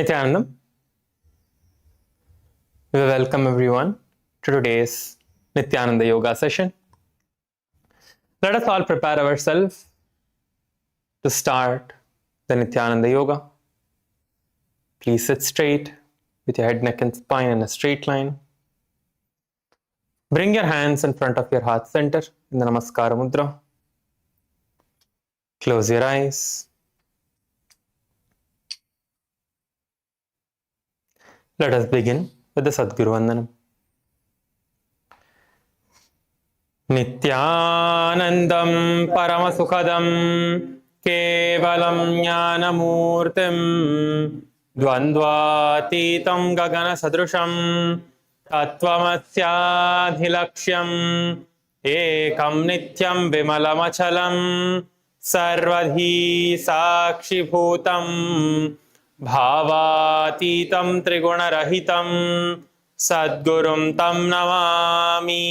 Nithyananda, we welcome everyone to today's Nithyananda yoga session. Let us all prepare ourselves to start the Nithyananda yoga. Please sit straight with your head, neck and spine in a straight line. Bring your hands in front of your heart center in the Namaskara Mudra. Close your eyes. Let us begin with the Sadguru Vandanam. Nithyanandam Paramasukhadam Kevalam Jnanamurtim Dvandvatitam Gagana Sadrusham Tattvamasyadhilaksham Ekam Nityam Vimalamachalam Sarvadhi Sakshibhutam Bhavatitam Trigunarahitam Sadgurum Tam Namami.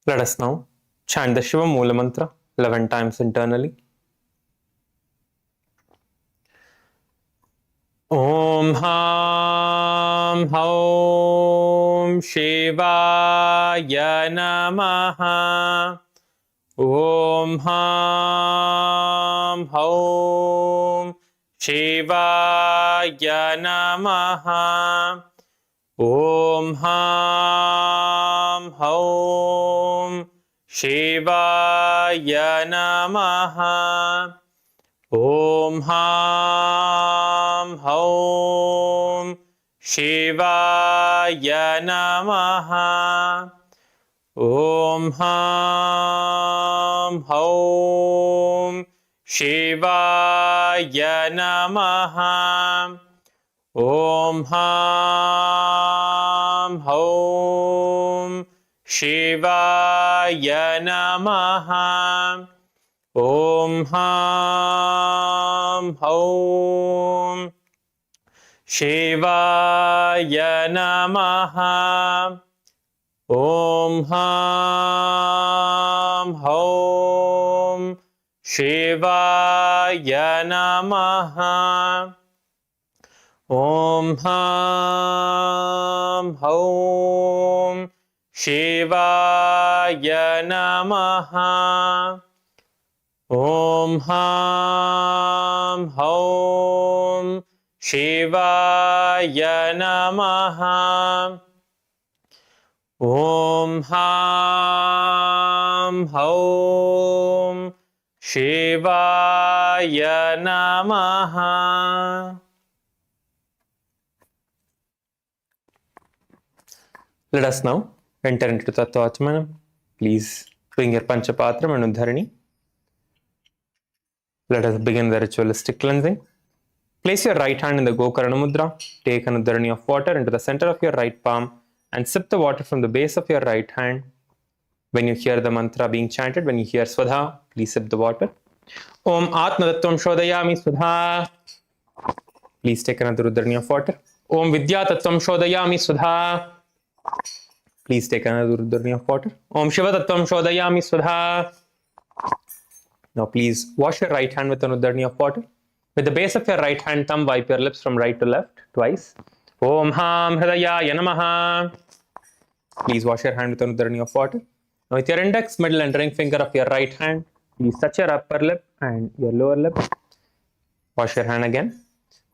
Let us now chant the Shiva Mula Mantra 11 times internally. Om Ham Haum Shivaya Namaha. Om Ham Haum Shivaya Namaha. Om Ham Haum Shivaya Namaha. Om Ham Haum Shivaya Namaha. Om Ham Haum Shivaya Namaha. Om Ham Haum Shivaya Namaha. Om Ham Haum Shivaya Namaha. Om Ham Haum Shivaya Namaha. Om Ham Haum Shivaya Namaha. Om Ham Haum Shivaya Namaha. Om Ham Haum Shivaya Namaha. Let us now enter into Tattva-Atmanam. Please bring your Panchapatram and Uddharani. Let us begin the ritualistic cleansing. Place your right hand in the Gokarana Mudra. Take an Uddharani of water into the center of your right palm and sip the water from the base of your right hand. When you hear the mantra being chanted, when you hear Swadha, please sip the water. Om Atma Tattvam Shodhayami Swadha. Please take another Uddharani of water. Om Vidya Tattvam Shodhayami Swadha. Please take another Uddharani of water. Om Shiva Tattvam Shodhayami Swadha. Now please wash your right hand with an Uddharani of water. With the base of your right hand thumb, wipe your lips from right to left twice. Om Ham Hridayaya Namaha. Please wash your hand with an Uddharani of water. Now with your index, middle and ring finger of your right hand, please touch your upper lip and your lower lip. Wash your hand again.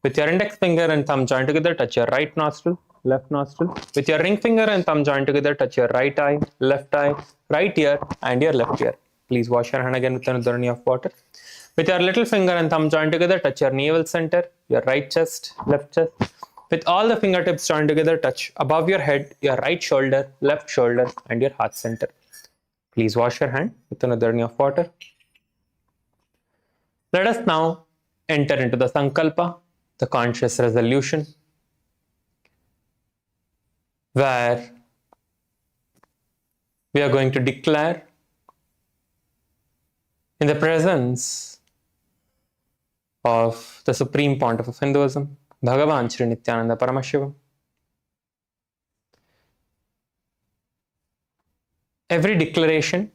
With your index finger and thumb joined together, touch your right nostril, left nostril. With your ring finger and thumb joined together, touch your right eye, right ear and your left ear. Please wash your hand again with an Uddharani of water. With your little finger and thumb joined together, touch your navel center, your right chest, left chest. With all the fingertips joined together, touch above your head, your right shoulder, left shoulder, and your heart center. Please wash your hand with an Uddharani of water. Let us now enter into the Sankalpa, the conscious resolution, where we are going to declare in the presence of the Supreme Pontiff of Hinduism, Bhagavan Sri Nithyananda Paramashivam. Every declaration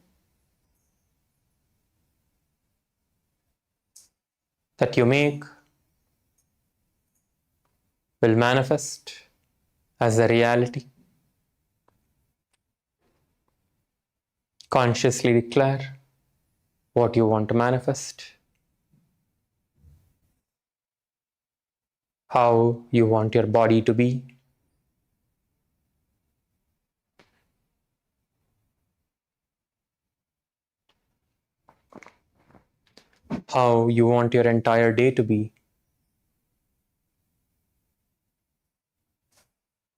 that you make will manifest as a reality. Consciously declare what you want to manifest, how you want your body to be, how you want your entire day to be.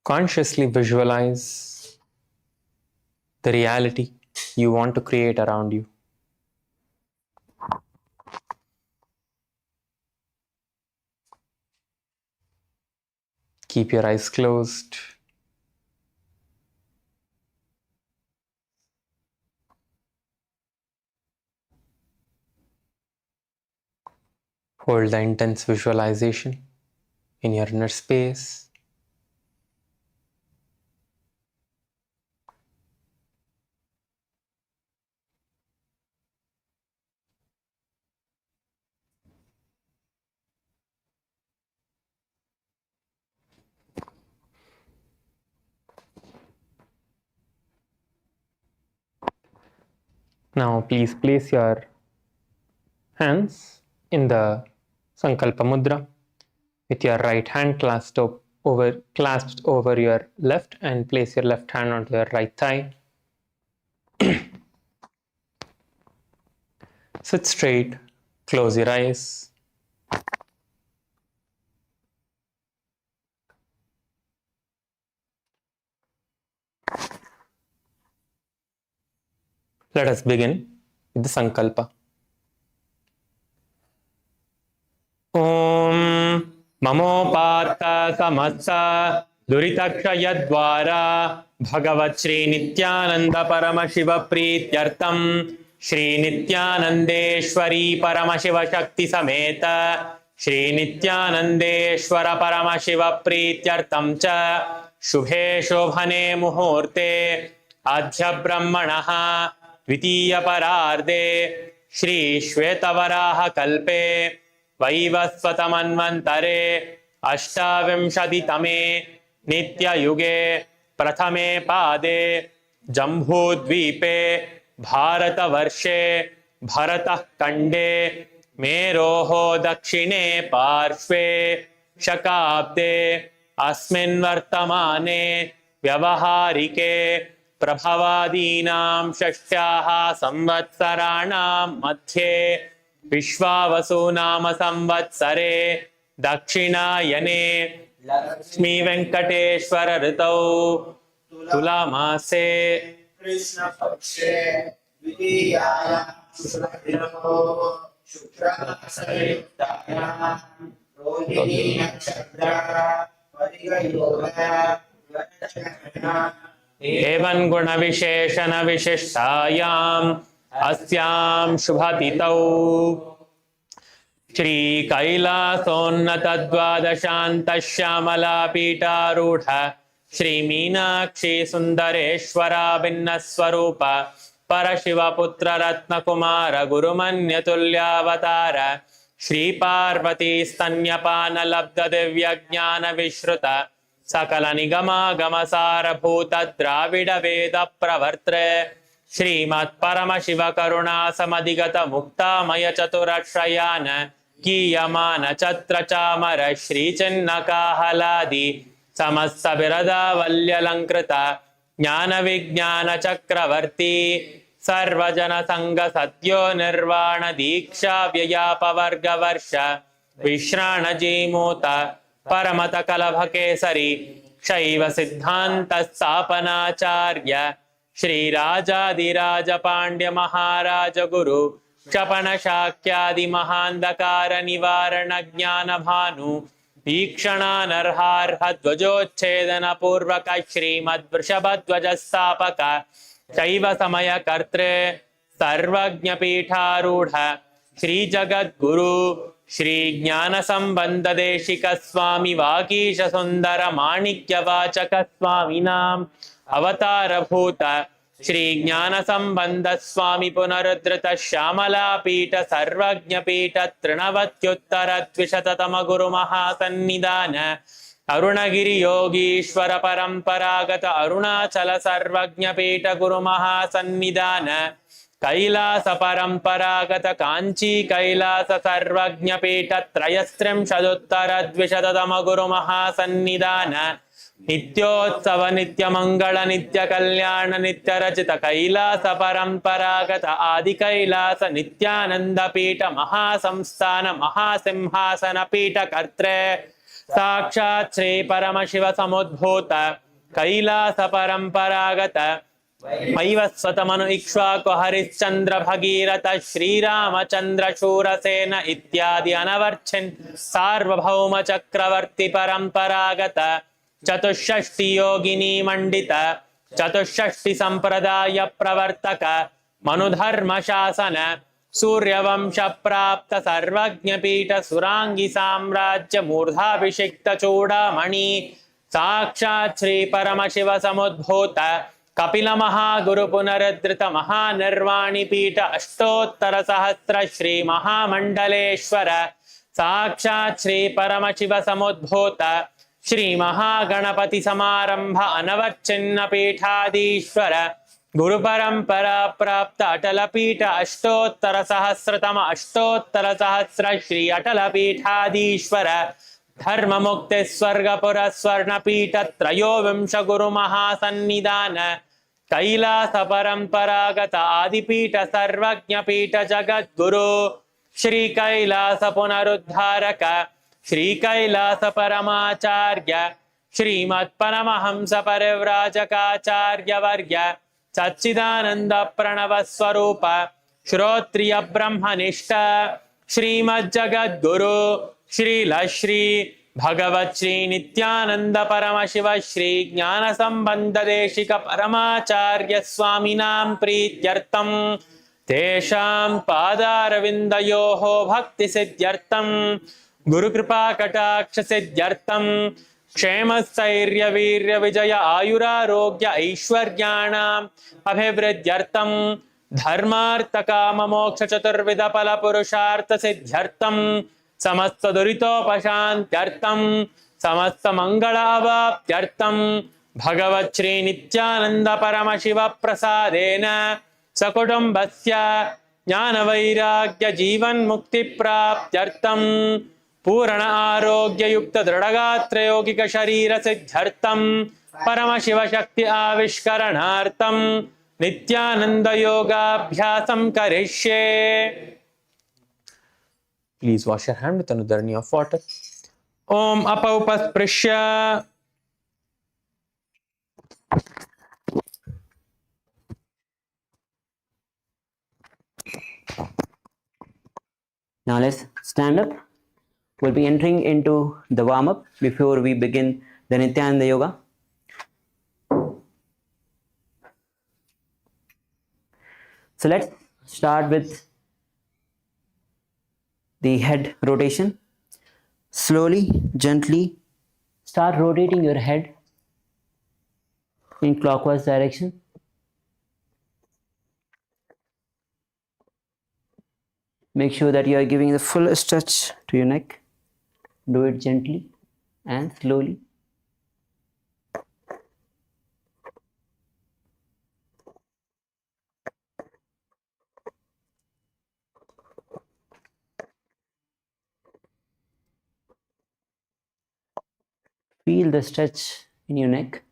Consciously visualize the reality you want to create around you. Keep your eyes closed. Hold the intense visualization in your inner space. Now please place your hands in the Sankalpa Mudra with your right hand clasped over your left, and place your left hand onto your right thigh. Sit straight, close your eyes. Let us begin with the Sankalpa. Om Mamopartha Samasta Duritakshayadvara Bhagavat Shri Nithyananda Paramashiva Prityartam Shri Nithyanandeshwari Paramashiva Shakti Sameta Shri Nithyanandeshwara Paramashiva Prityartam Cha Shubhe Shobhane Muhurte Adhya Brahmanaha Dvitiya Pararde Shri Shvetavaraha Kalpe वैवस्वतमन्वन्तरे अष्टाविंशतितमे नित्ययुगे प्रथमे पादे जम्बूद्वीपे भारतवर्षे भरतः खण्डे मेरोः दक्षिणे पार्श्वे शकाब्दे अस्मिन् वर्तमाने व्यवहारिके प्रभवादीनां षष्ट्याः संवत्सराणां मध्ये विश्वावसु नाम संवत्सरे दक्षिणायने लक्ष्मी वेंकटेश्वर ऋतौ तुलामासे कृष्णपक्षे द्वितीयायां शुभदिनौ शुक्रासयुक्तायां रोहिणी नक्षत्रं एवं गुणविशेषण विशिष्टायाम् अस्यां शुभतिथौ श्री कैलासोन्नतद्वादशान्तश्यामला पीठारूढ श्री मीनाक्षी सुन्दरेश्वरा भिन्नस्वरूप परशिवपुत्र रत्नकुमार गुरुमन्यतुल्यावतार श्री पार्वती स्तन्यपानलब्ध दिव्यज्ञान विश्रुत सकल निगमागमसारभूत द्राविड वेद प्रवर्त्रे श्रीमत् परमशिव करुणा समधिगत मुक्तामय चतुरश्रयान कीयमान छत्र चामर श्री चिन्ह काहलादि समस्त बिरदावल्यलंकृत ज्ञान विज्ञान चक्रवर्ती सर्वजन संग सत्यो निर्वाण दीक्षा व्ययापवर्ग वर्ष विश्राण जीमूत परमत कलभ केसरी शैव सिद्धांत स्थापनाचार्य श्री राजाधिराज पांड्य महाराज गुरु क्षपण शाक्यादि महांधकार निवारण ज्ञान भानु दीक्षणानर्हार्ह ध्वजोच्छेदन पूर्वक श्रीमद्वृषभध्वज स्थापक शैव समय कर्त्रे सर्वज्ञ पीठारूढ़ श्री जगद्गुरु श्री ज्ञान संबंध देशिक स्वामी वागीश सुंदर माणिक्य वाचक स्वामी नाम अवतार भूत श्री ज्ञान संबंध स्वामी पुनरुद्धृत श्यामला पीठ सर्वज्ञ पीठ तृणवत्युत्तर द्विशततम गुरु महासन्निधान अरुणगिरि योगीश्वर परंपरागत अरुणाचल सर्वज्ञ पीठ गुरु महासन्निधान कैलास परंपरागत कांची कैलास सर्वज्ञ पीठ त्रयस्त्रिंशदुत्तर द्विशततम गुरु महासन्निधान नित्योत्सव नित्य मंगल नित्य कल्याण नित्य रचित कैलास परंपरागत आदि कैलास नित्यानंद पीठ महासंस्थान महासिंहासन पीठ कर्त्रे साक्षात् श्री परम शिव समुद्भूत कैलास परंपरागत वैवस्वत मनु इक्ष्वाकु हरिश्चंद्र भगीरथ श्रीरामचंद्र शूरसेन इत्यादि अनवर्चिन् सार्वभौम चक्रवर्ती परंपरागत चतुष्षष्टि योगिनी मंडित चतुष्षष्टि संप्रदाय प्रवर्तक मनुधर्म शासन सूर्यवंश प्राप्त सर्वज्ञ पीठ सुरांगी साम्राज्य मूर्धाभिषिक्त चूड़ामणि साक्षात् श्री परम शिव समुद्भूत कपिल महागुरु पुनरुद्धृत महानिर्वाणी पीठ अष्टोत्तर सहस्र श्री महामंडलेश्वर साक्षात् श्री परम शिव समुद्भूत श्री महागणपति समारंभ अनवच्छिन्न पीठाधीश्वर गुरु परंपरा प्राप्त अटल पीठ अष्टोत्तर सहस्र श्री अटल पीठाधीश्वर धर्म मुक्ति स्वर्गपुर स्वर्ण पीठ त्रयोविंश गुरु महासन्निधान कैलास परंपरागत आदिपीठ सर्वज्ञ पीठ जगत गुरु श्री कैलास पुनरुद्धारक श्री कैलास परमाचार्य श्रीमत् परमहंस परिव्राजकाचार्य वर्य सच्चिदानंद प्रणव स्वरूप श्रोत्रिय ब्रह्मनिष्ठ श्रीमज्जगद्गुरु श्री भगवत श्री नित्यानंद परम शिव श्री ज्ञान संबंध देशिक परमाचार्य स्वामिनां प्रीत्यर्थम तेषां पादारविन्दयोः भक्ति सिद्ध्यर्थम गुरु कृपा कटाक्ष सिद्ध्यर्थम क्षेम स्थैर्य वीर्य विजय आयुरारोग्य ऐश्वर्याणाम् अभिवृद्ध्यर्थम धर्मार्थ काम मोक्ष चतुर्विध फल पुरुषार्थ सिद्ध्यर्थम समस्त दुरितोपशान्त्यर्थम समस्त मंगल अवाप्त्यर्थम भगवत् श्री नित्यानंद परम शिव प्रसादेन सकुटुम्बस्य ज्ञान वैराग्य जीवन मुक्ति प्राप्त्यर्थम पूर्ण आरोग्य युक्त दृढ़गात्र यौगिक शरीर सिद्ध्यर्थम परम शिव शक्ति आविष्करणार्थम नित्यानंद योगाभ्यासं करिष्ये. Please wash your hand with anudharani of water. Om apaupasprisya. Now let's stand up. We'll be entering into the warm-up before we begin the Nithyananda Yoga. So let's start with the head rotation. Slowly, gently start rotating your head in clockwise direction. Make sure that you are giving the full stretch to your neck. Do it gently and slowly. Feel the stretch in your neck.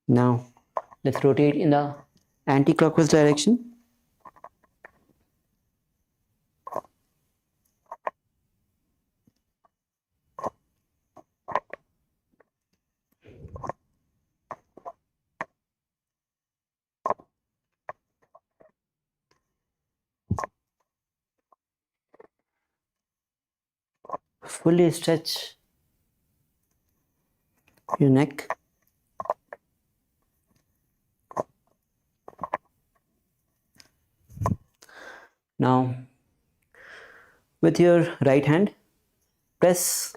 Now, let's rotate in the anti-clockwise direction. Fully stretch your neck. Now, with your right hand, press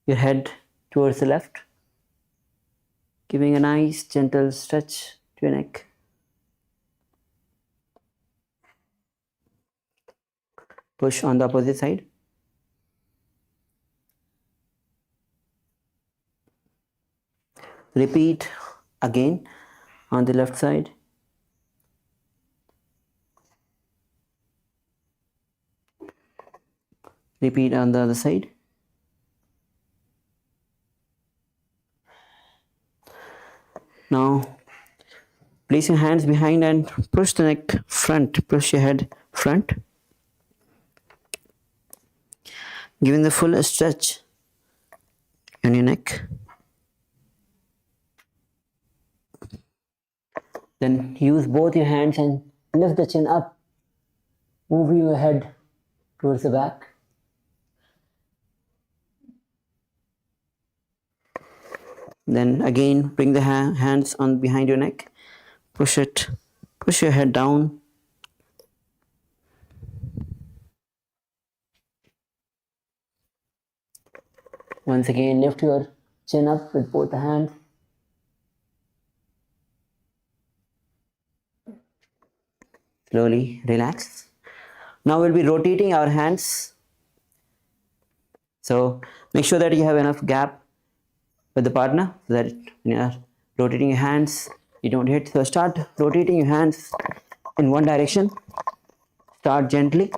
your head towards the left, giving a nice gentle stretch to your neck. Push on the opposite side. Repeat again on the left side. Repeat on the other side. Now, place your hands behind and push the neck front. Push your head front. Giving the full stretch on your neck. Then use both your hands and lift the chin up. Move your head towards the back. Then again bring the hands on behind your neck. Push your head down. Once again lift your chin up with both the hands. Slowly relax. Now we'll be rotating our hands. So make sure that you have enough gap with the partner so that when you are rotating your hands, you don't hit. So start rotating your hands in one direction. Start gently.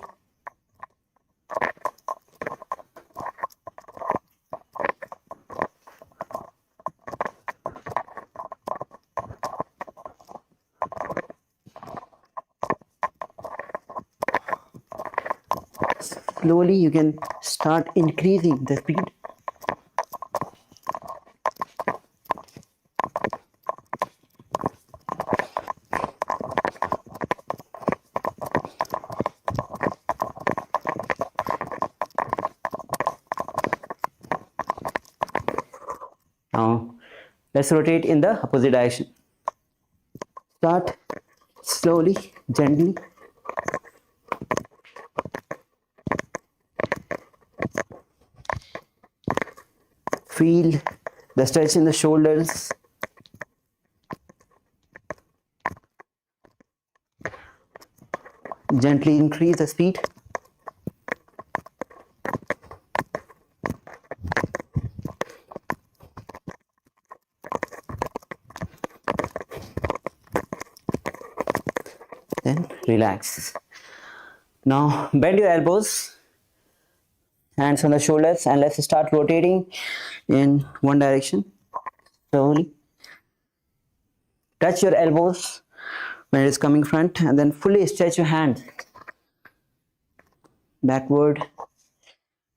Slowly you can start increasing the speed. Now let's rotate in the opposite direction. Start slowly, gently. Feel the stretch in the shoulders. Gently increase the speed. Then relax. Now bend your elbows, hands on the shoulders, and let's start rotating in one direction. Slowly. Touch your elbows when it is coming front, and then fully stretch your hand backward.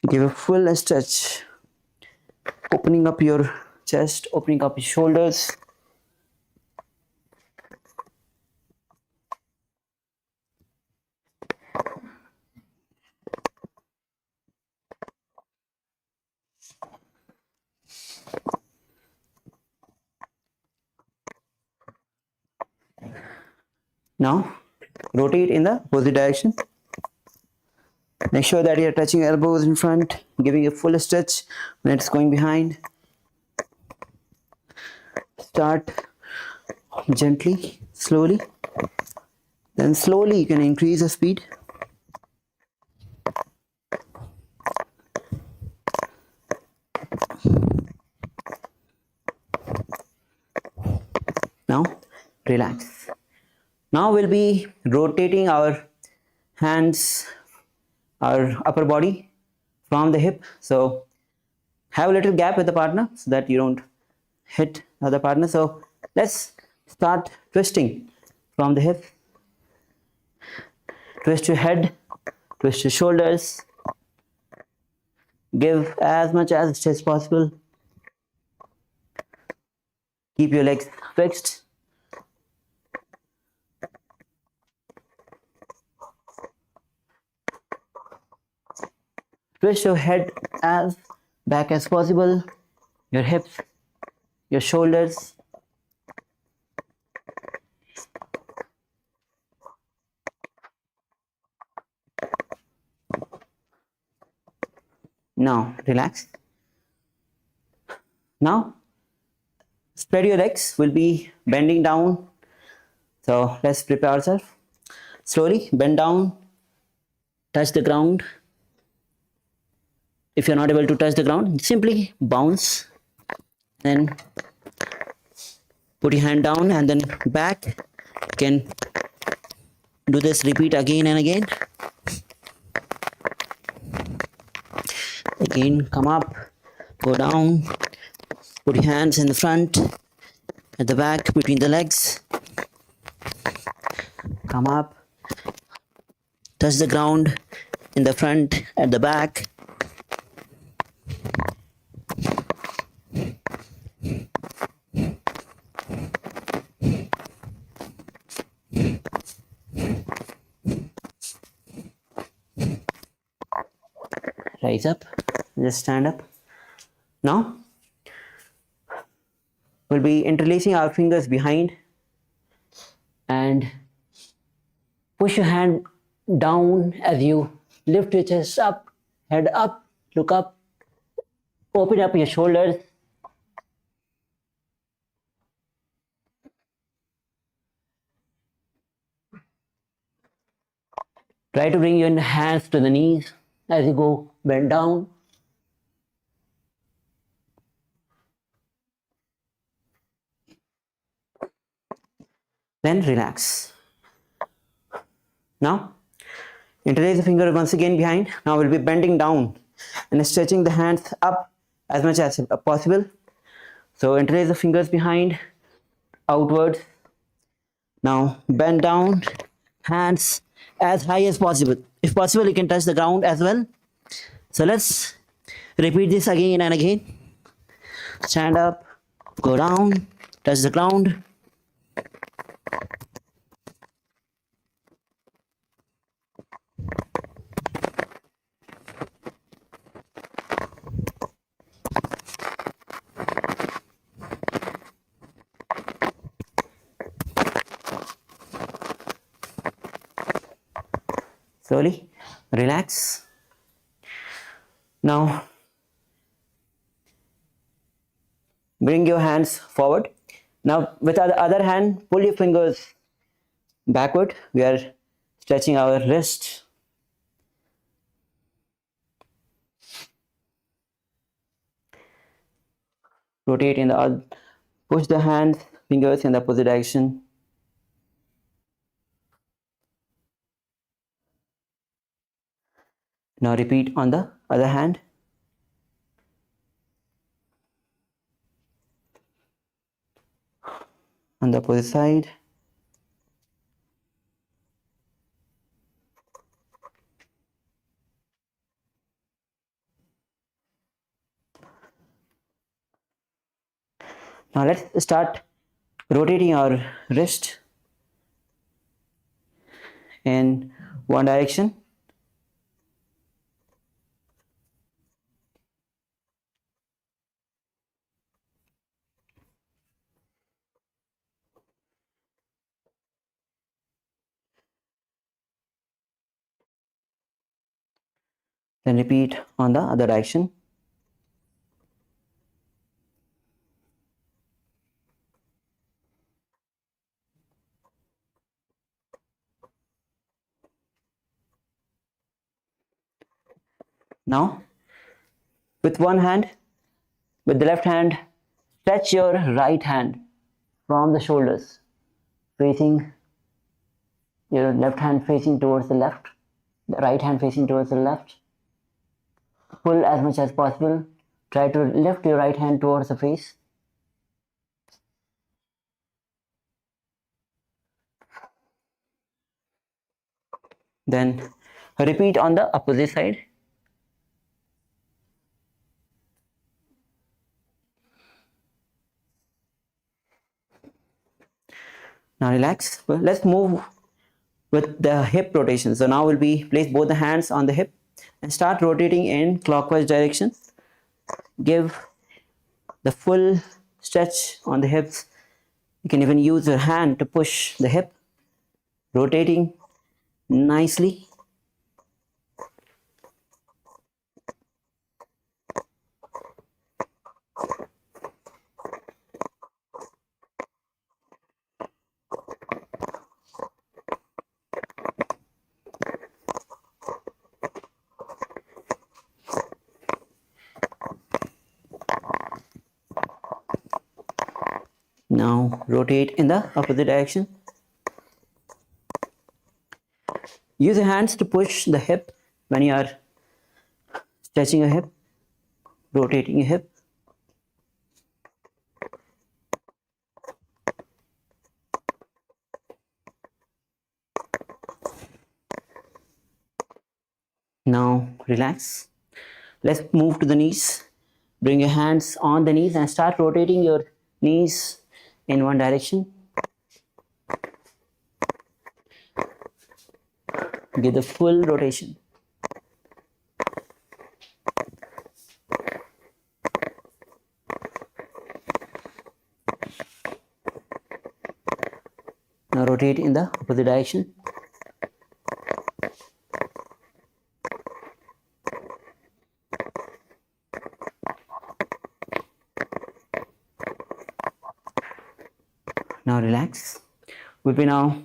Give a full stretch, opening up your chest, opening up your shoulders. Now rotate in the opposite direction. Make sure that you are touching your elbows in front, giving a full stretch when it's going behind. Start gently, slowly. Then slowly you can increase the speed. Now relax. Now we'll be rotating our hands, our upper body from the hip. So have a little gap with the partner so that you don't hit the other partner. So let's start twisting from the hip. Twist your head, twist your shoulders. Give as much as is possible. Keep your legs fixed. Twist your head as back as possible, your hips, your shoulders. Now relax. Now spread your legs. We'll be bending down. So let's prepare ourselves. Slowly bend down, touch the ground. If you're not able to touch the ground, simply bounce. Then put your hand down and then back. You can do this, repeat again and again. Again, come up, go down, put your hands in the front, at the back, between the legs. Come up, touch the ground in the front, at the back. Rise up, just stand up. Now, we'll be interlacing our fingers behind and push your hand down as you lift your chest up, head up, look up, open up your shoulders. Try to bring your hands to the knees as you go, bend down. Then relax. Now, interlace the finger once again behind. Now we'll be bending down and stretching the hands up as much as possible. So interlace the fingers behind, outwards. Now bend down, hands as high as possible. If possible, you can touch the ground as well. So let's repeat this again and again. Stand up, go down, touch the ground. Slowly relax. Now bring your hands forward. Now with the other hand, pull your fingers backward. We are stretching our wrist. Rotate in the other, push the hands, fingers in the opposite direction. Now repeat on the other hand. On the opposite side. Now let's start rotating our wrist in one direction. Then repeat on the other direction. Now, with one hand, with the left hand, stretch your right hand from the shoulders, facing your left hand facing towards the left, the right hand facing towards the left. Pull as much as possible. Try to lift your right hand towards the face. Then repeat on the opposite side. Now relax. Well, let's move with the hip rotation. So now we'll be place both the hands on the hip and start rotating in clockwise direction. Give the full stretch on the hips. You can even use your hand to push the hip, rotating nicely. Now rotate in the opposite direction. Use your hands to push the hip when you are stretching your hip, rotating your hip. Now relax. Let's move to the knees. Bring your hands on the knees and start rotating your knees in one direction. Give the full rotation. Now rotate in the opposite direction. Now relax. We'll be now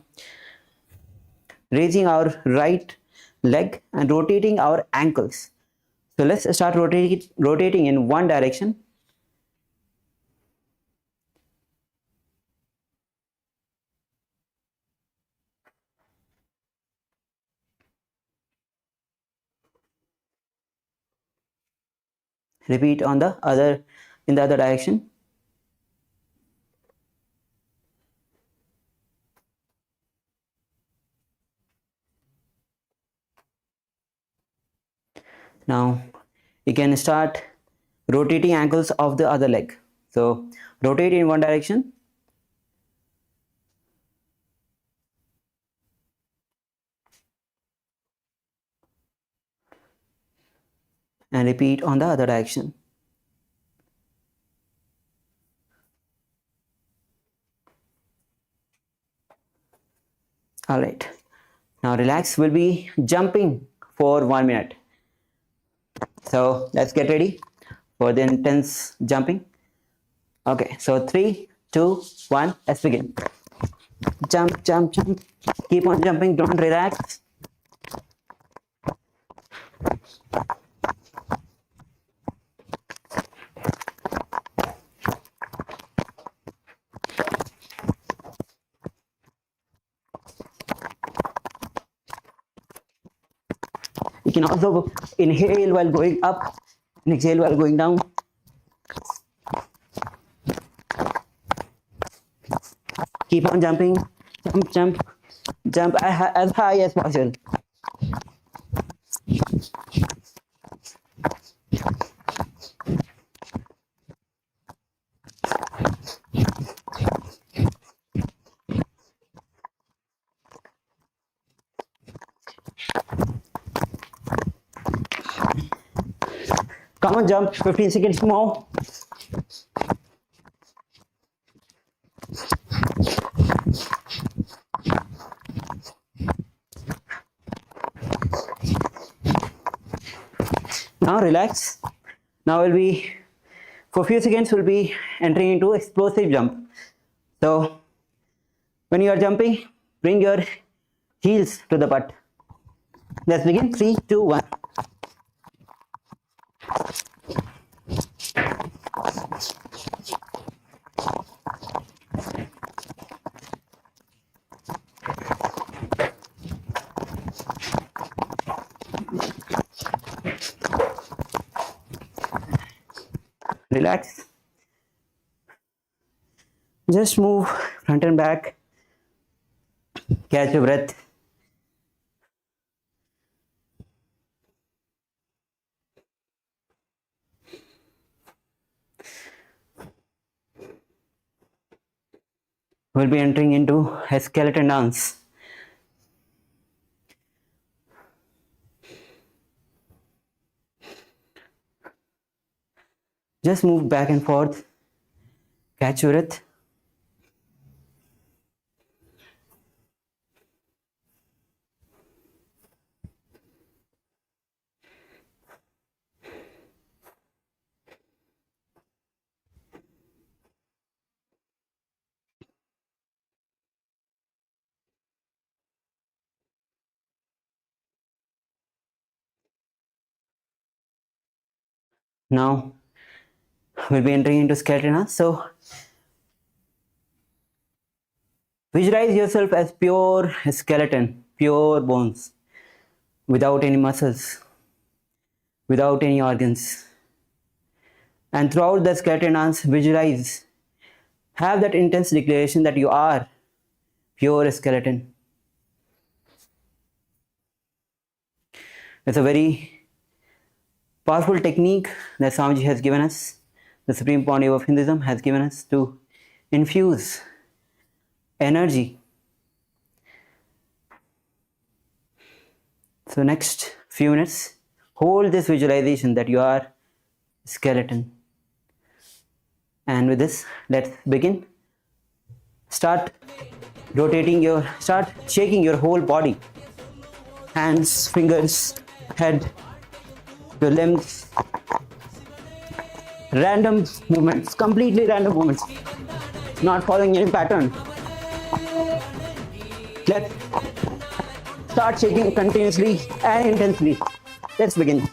raising our right leg and rotating our ankles. So let's start rotating in one direction. Repeat on the other in the other direction. Now you can start rotating ankles of the other leg. So rotate in one direction. And repeat on the other direction. All right. Now relax. We'll be jumping for 1 minute. So let's get ready for the intense jumping. Okay. So 3, 2, 1. Let's begin. Jump, jump, jump. Keep on jumping. Don't relax. You can also inhale while going up and exhale while going down. Keep on jumping. Jump, jump, jump as high as possible. Come on, jump. 15 seconds more. Now relax. Now we'll be, for a few seconds, we'll be entering into explosive jump. So when you are jumping, bring your heels to the butt. Let's begin. 3, 2, 1. Relax. Just move front and back. Catch your breath. We'll be entering into a skeleton dance. Just move back and forth. Catch your breath. Now we'll be entering into skeleton dance. So Visualize yourself as pure skeleton, pure bones, without any muscles, without any organs. And throughout the skeleton dance, visualize, have that intense declaration that you are pure skeleton. It's a very powerful technique that Swamiji has given us, the Supreme Pontiff of Hinduism has given us to infuse energy. So next few minutes, hold this visualization that you are skeleton. And with this, let's begin. Start shaking your whole body. Hands, fingers, head, your limbs. Random movements, completely random movements, not following any pattern. Let's start shaking continuously and intensely. Let's begin.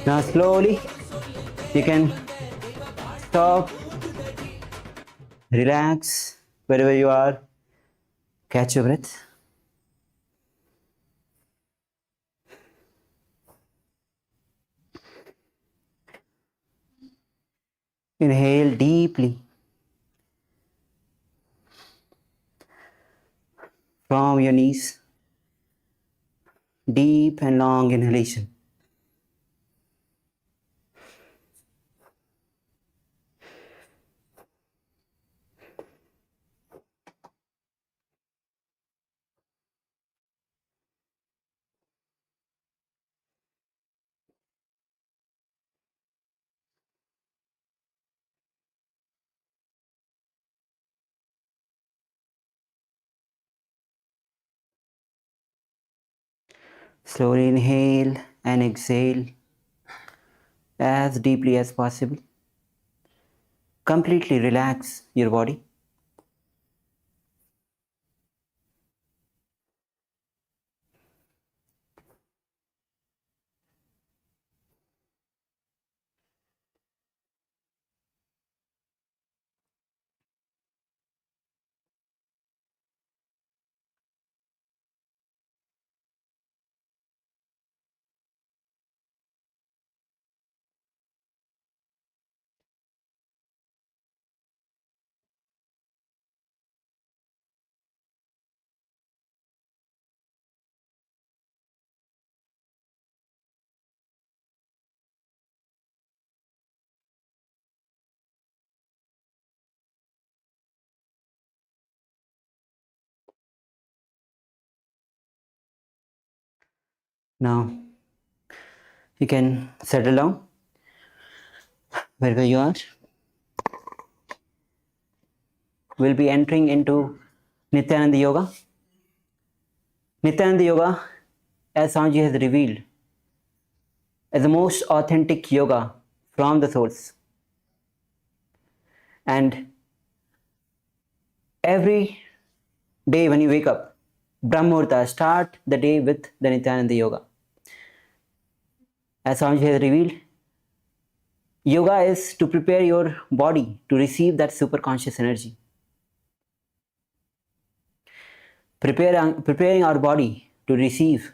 Now slowly you can stop, relax wherever you are, catch your breath. Inhale deeply from your knees, deep and long inhalation. Slowly inhale and exhale as deeply as possible. Completely relax your body. Now you can settle down wherever you are. We'll be entering into Nithyananda Yoga. Nithyananda Yoga, as Swamiji has revealed, is the most authentic yoga from the source. And every day when you wake up, Brahmurta, start the day with the Nithyananda Yoga. As Swamiji has revealed, yoga is to prepare your body to receive that superconscious energy. Preparing our body to receive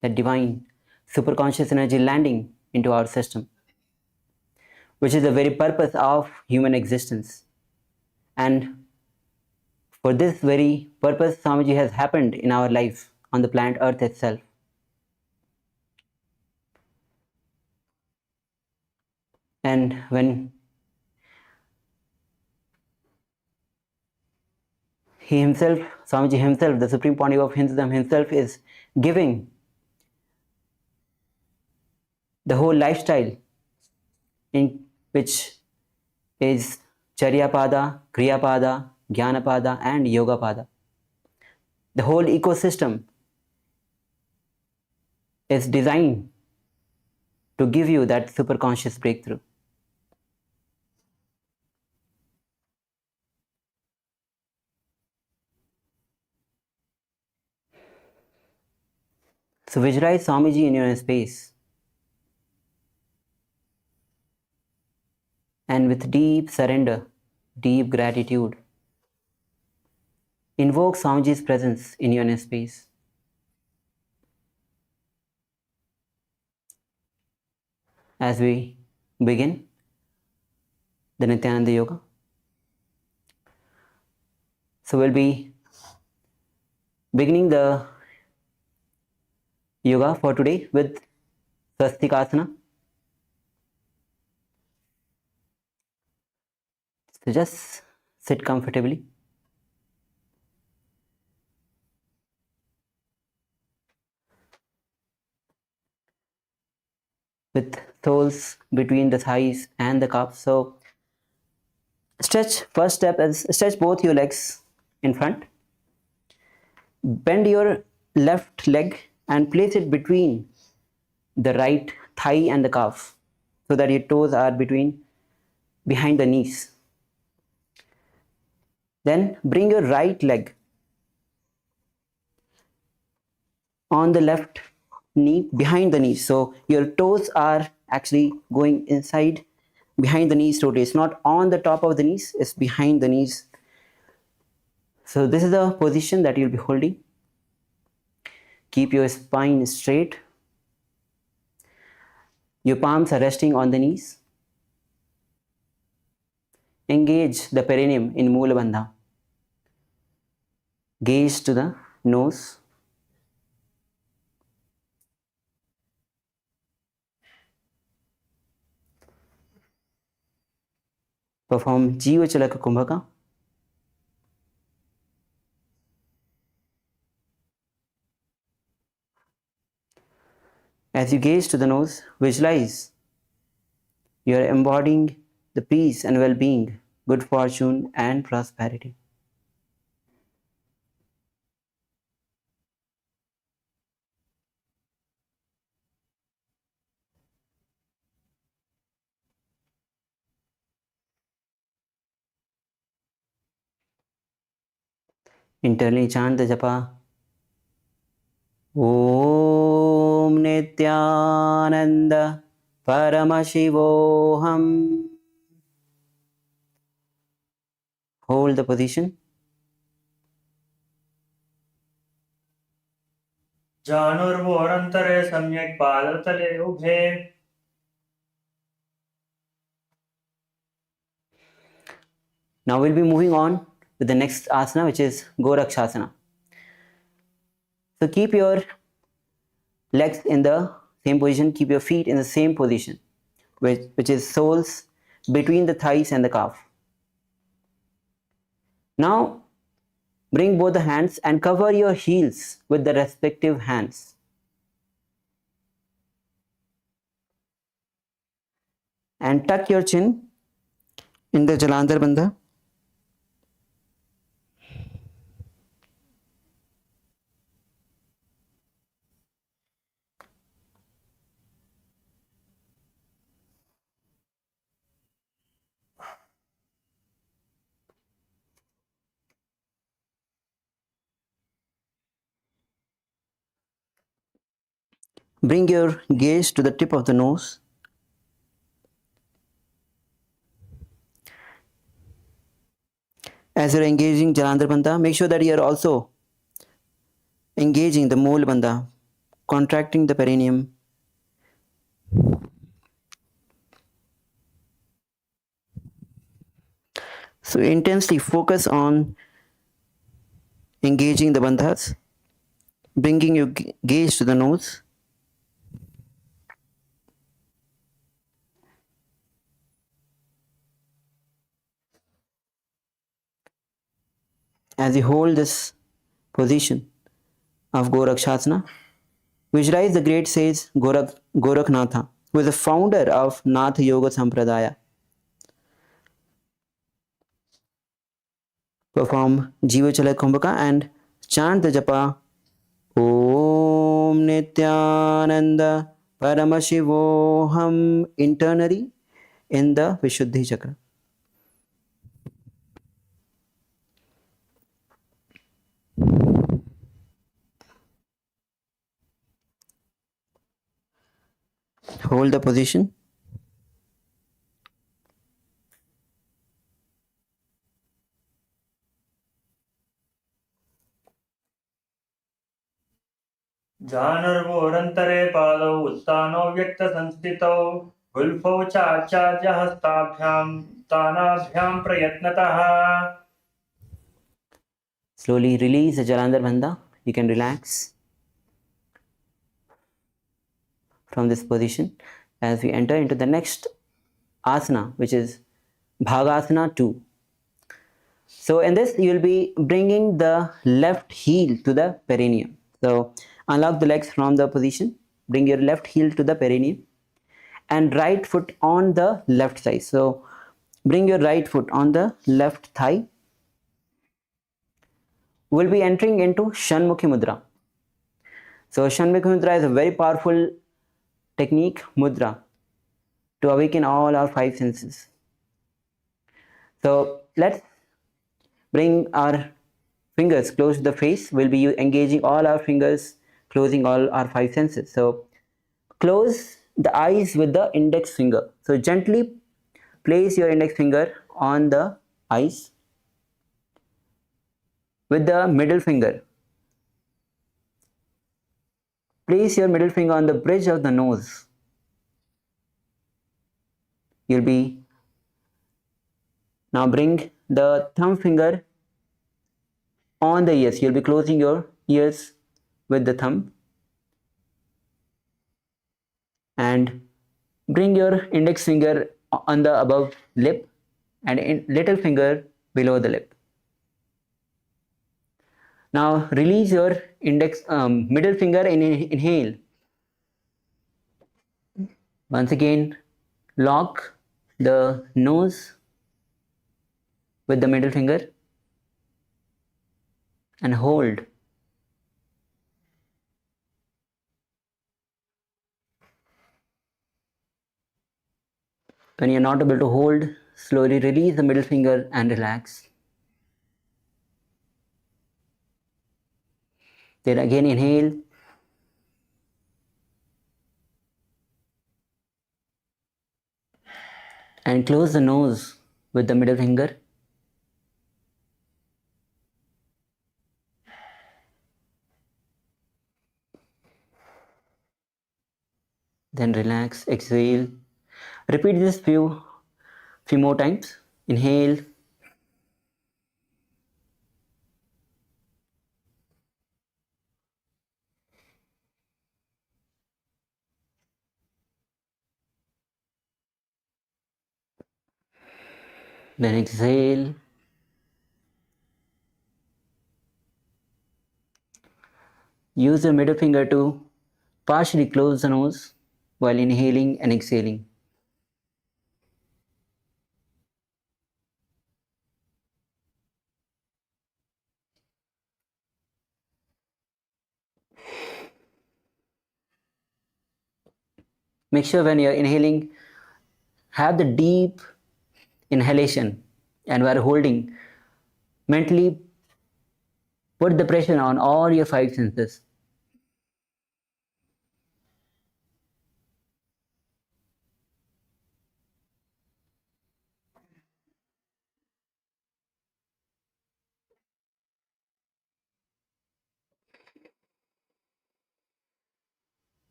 that divine superconscious energy landing into our system, which is the very purpose of human existence. And for this very purpose, Swamiji has happened in our life on the planet Earth itself. And when he himself, Swamiji himself, the Supreme Pontiff of Hinduism himself, is giving the whole lifestyle in which is Charyapada, Kriyapada, Jnanapada and Yogapada. The whole ecosystem is designed to give you that superconscious breakthrough. So visualize Swamiji in your space, and with deep surrender, deep gratitude, invoke Swamiji's presence in your space. As we begin the Nithyananda Yoga, so we'll be beginning the yoga for today with Swastikasana. So just sit comfortably. With soles between the thighs and the calves. So stretch, first step is stretch both your legs in front. Bend your left leg and place it between the right thigh and the calf so that your toes are behind the knees. Then bring your right leg on the left knee behind the knees. So your toes are actually going inside behind the knees totally. It's not on the top of the knees, it's behind the knees. So this is the position that you'll be holding. Keep your spine straight. Your palms are resting on the knees. Engage the perineum in Moola Bandha. Gaze to the nose. Perform Jiva Chalaka Kumbhaka. As you gaze to the nose, visualize you are embodying the peace and well-being, good fortune and prosperity. Internally chant the japa. Om Nithyananda Paramashivoham. Hold the position. जानूर्वोरन्तरे सम्यक् पादतले उभे. Now we'll be moving on with the next asana, which is Gorakshasana. So keep your legs in the same position, keep your feet in the same position, which is soles between the thighs and the calf. Now Bring both the hands and cover your heels with the respective hands. And tuck your chin in the Jalandhar Bandha. Bring your gaze to the tip of the nose. As you're engaging Jalandhar Bandha, make sure that you're also engaging the Mool Bandha, contracting the perineum. So intensely focus on engaging the bandhas, bringing your gaze to the nose. As you hold this position of Gorakshasana, visualize the great sage Goraknatha, who is the founder of Nath Yoga Sampradaya. Perform Jiva Chala Kumbhaka and chant the japa Om Nithyananda Paramashivoham internally in the Vishuddhi Chakra. Hold the position. जानर्वोरन्तरे पादौ उत्थानौ व्यक्तसंस्थितौ गुल्फौ चाचार्य हस्ताभ्यां तानाभ्यां प्रयत्नतः. Slowly release the Jalandhar Bandha. You can relax from this position as we enter into the next asana, which is Bhagasana 2. So in this, you will be bringing the left heel to the perineum. So unlock the legs from the position, bring your left heel to the perineum and right foot on the left side. So bring your right foot on the left thigh. We'll be entering into Shanmukhi Mudra. So Shanmukhi Mudra is a very powerful technique, mudra, to awaken all our five senses. So let's bring our fingers close to the face. We'll be engaging all our fingers, closing all our five senses. So close the eyes with the index finger. So gently place your index finger on the eyes with the middle finger. Place your middle finger on the bridge of the nose. You'll be now bring the thumb finger on the ears. You'll be closing your ears with the thumb and bring your index finger on the above lip and little finger below the lip. Now release your index middle finger and inhale. Once again, lock the nose with the middle finger and hold. When you're not able to hold, slowly release the middle finger and relax. Then again inhale. And close the nose with the middle finger. Then relax, exhale. Repeat this few more times. Inhale. Then exhale. use your middle finger to partially close the nose while inhaling and exhaling. Make sure when you're inhaling, have the deep inhalation, and while holding, mentally put the pressure on all your five senses.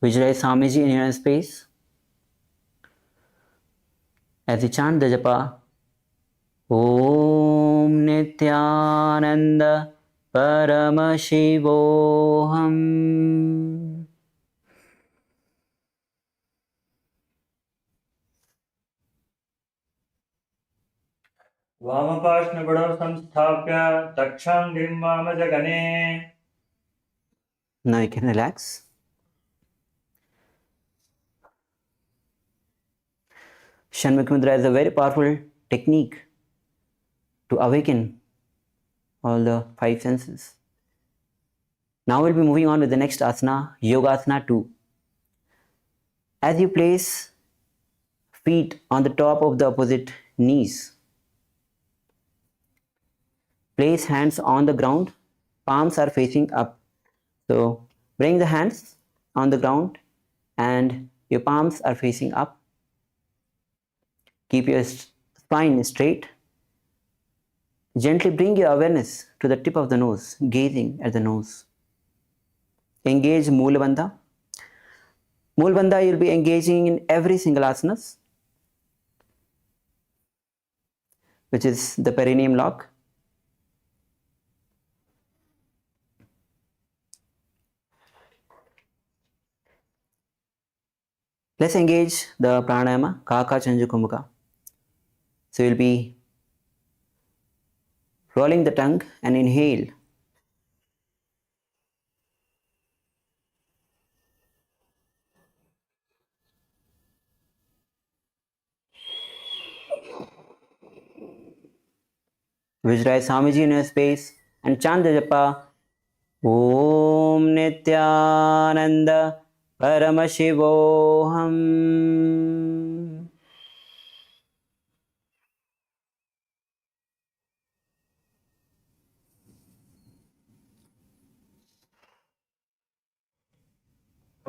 Visualize Swamiji in your space as you chant the japa Om Nithyananda Paramashivoham. वामपार्श्वगुणौ संस्थाप्य दक्षाङ्गिं वामजगने. Now you can relax. Shanmukh Mudra is a very powerful technique to awaken all the five senses. Now we'll be moving on with the next asana, Yogasana 2. As you place feet on the top of the opposite knees, place hands on the ground, palms are facing up. So bring the hands on the ground and your palms are facing up. Keep your spine straight. Gently bring your awareness to the tip of the nose, gazing at the nose. Engage Moola Bandha. Moola Bandha, you'll be engaging in every single asanas, which is the perineum lock. Let's engage the pranayama, Kaka Chanju Kumbhaka. So you'll be rolling the tongue and inhale. Visualize Swamiji in your space and chant the japa Om Nithyananda Paramashivoham.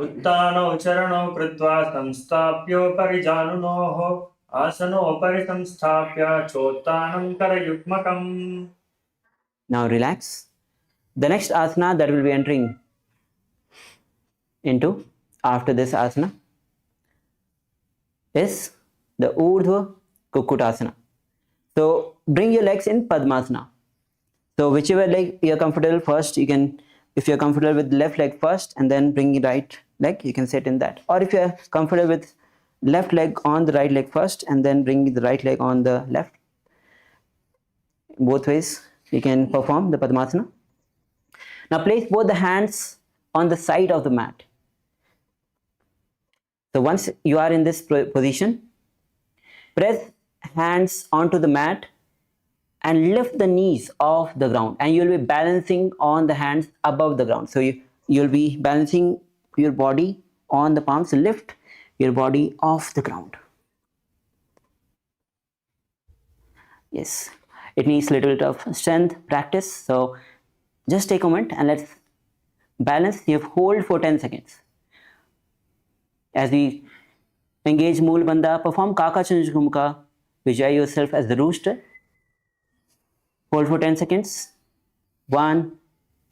उत्थानौ चरणौ कृत्वा संस्थाप्योपरि जानुनोः आसनोपरि संस्थाप्य चोत्थानं करयुग्मकम्. Now relax. The next asana that we'll be entering into after this asana is the Urdhva Kukutasana. So bring your legs in Padmasana. So whichever leg you're comfortable first, you can, if you're comfortable with left leg first and then bring the right leg, you can sit in that. Or if you're comfortable with left leg on the right leg first and then bring the right leg on the left, both ways you can perform the Padmasana. Now place both the hands on the side of the mat. So once you are in this position, press hands onto the mat and lift the knees off the ground, and you'll be balancing on the hands above the ground. So you'll be balancing your body on the palms. Lift your body off the ground. Yes, it needs a little bit of strength practice. So just take a moment and let's balance. You hold for 10 seconds. As we engage Mool Bandha, perform Kaka Chanju Kumbhaka. Visualize yourself as the rooster. Hold for 10 seconds. 1,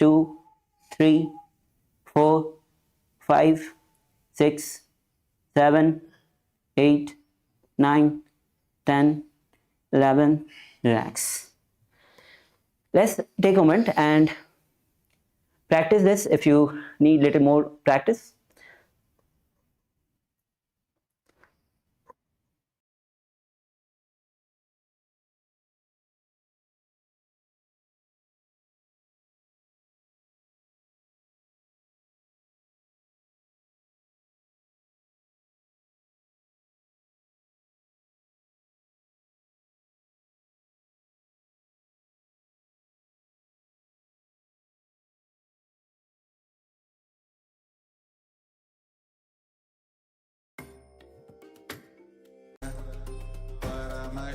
2, 3, 4, 5, 6, 7, 8, 9, 10, 11. Relax. Let's take a moment and practice this if you need little more practice.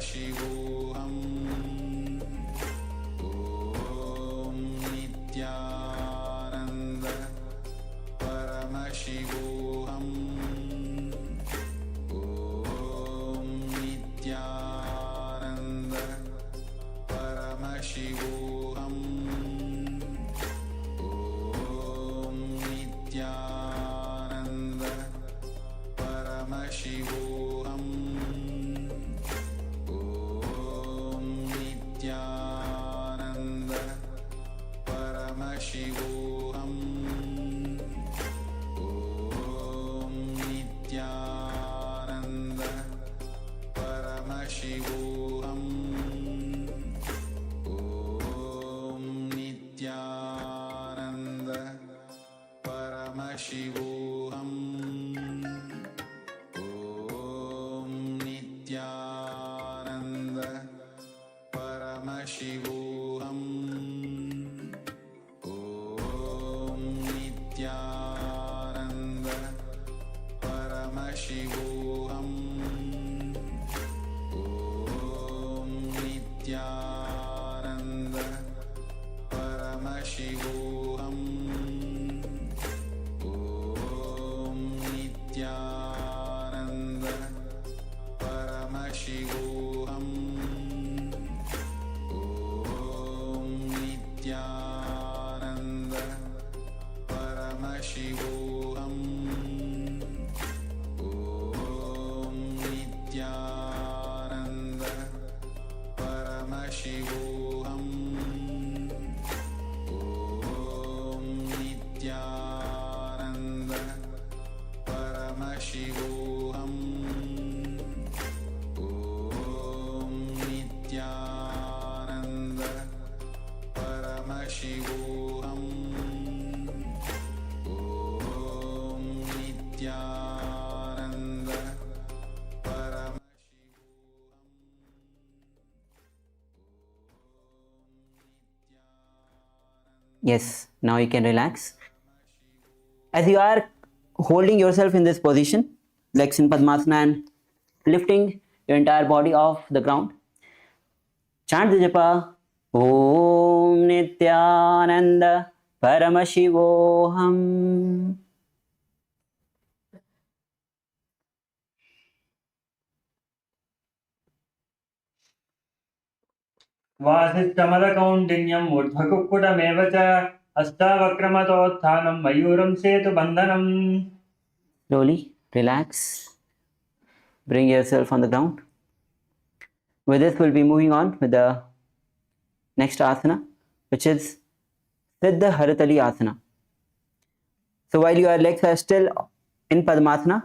परमशिवोऽहम् ॐ नित्यानन्द परमशिवोऽहम् ॐ नित्यानन्द परमशिवोऽहम् ॐ नित्यानन्द परमशिवोऽहम् ॐ नित्यानन्द परमशिवोऽहम् ॐ नित्यानन्द परमशिवोऽहम् ॐ नित्यानन्द परमशिवोऽहम् ॐ नित्यानन्द परमशिवोऽहम् ॐ नित्यानन्द परमशिवोऽहम् ॐ नित्यानन्द परमशिवोऽहम् ॐ नित्यानन्द परमशिवोऽहम् ॐ नित्यानन्द परमशिवोऽहम् ॐ नित्यानन्द परमशिवोऽहम् ॐ नित्यानन्द परमशिवोऽहम् ॐ नित्यानन्द परमशिवोऽहम् ॐ Nityanand Yes, now you can relax. As you are holding yourself in this position, legs in Padmasana and lifting your entire body off the ground, chant the japa Om Nithyananda Paramashivoham. वासिष्ठमदकौण्डिन्यम् ऊर्ध्वकुक्कुटमेव च अष्टावक्रमतोत्थानं मयूरं सेतुबन्धनम्. Slowly relax. Bring yourself on the ground. With this, we'll be moving on with the next asana, which is Siddha Haratali Asana. So while your legs are still in Padmasana,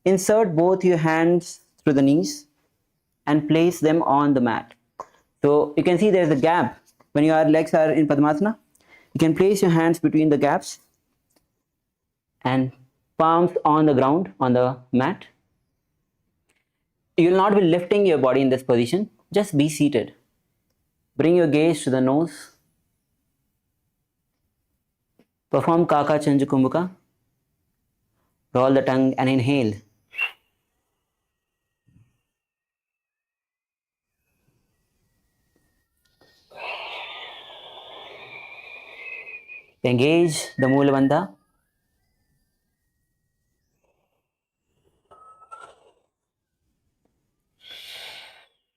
insert both your hands through the knees and place them on the mat. So you can see there is a gap when your legs are in Padmasana. You can place your hands between the gaps and palms on the ground on the mat. You will not be lifting your body in this position. Just be seated. Bring your gaze to the nose. Perform Kaka Chanju Kumbhaka. Roll the tongue and inhale. Engage the Moola Bandha.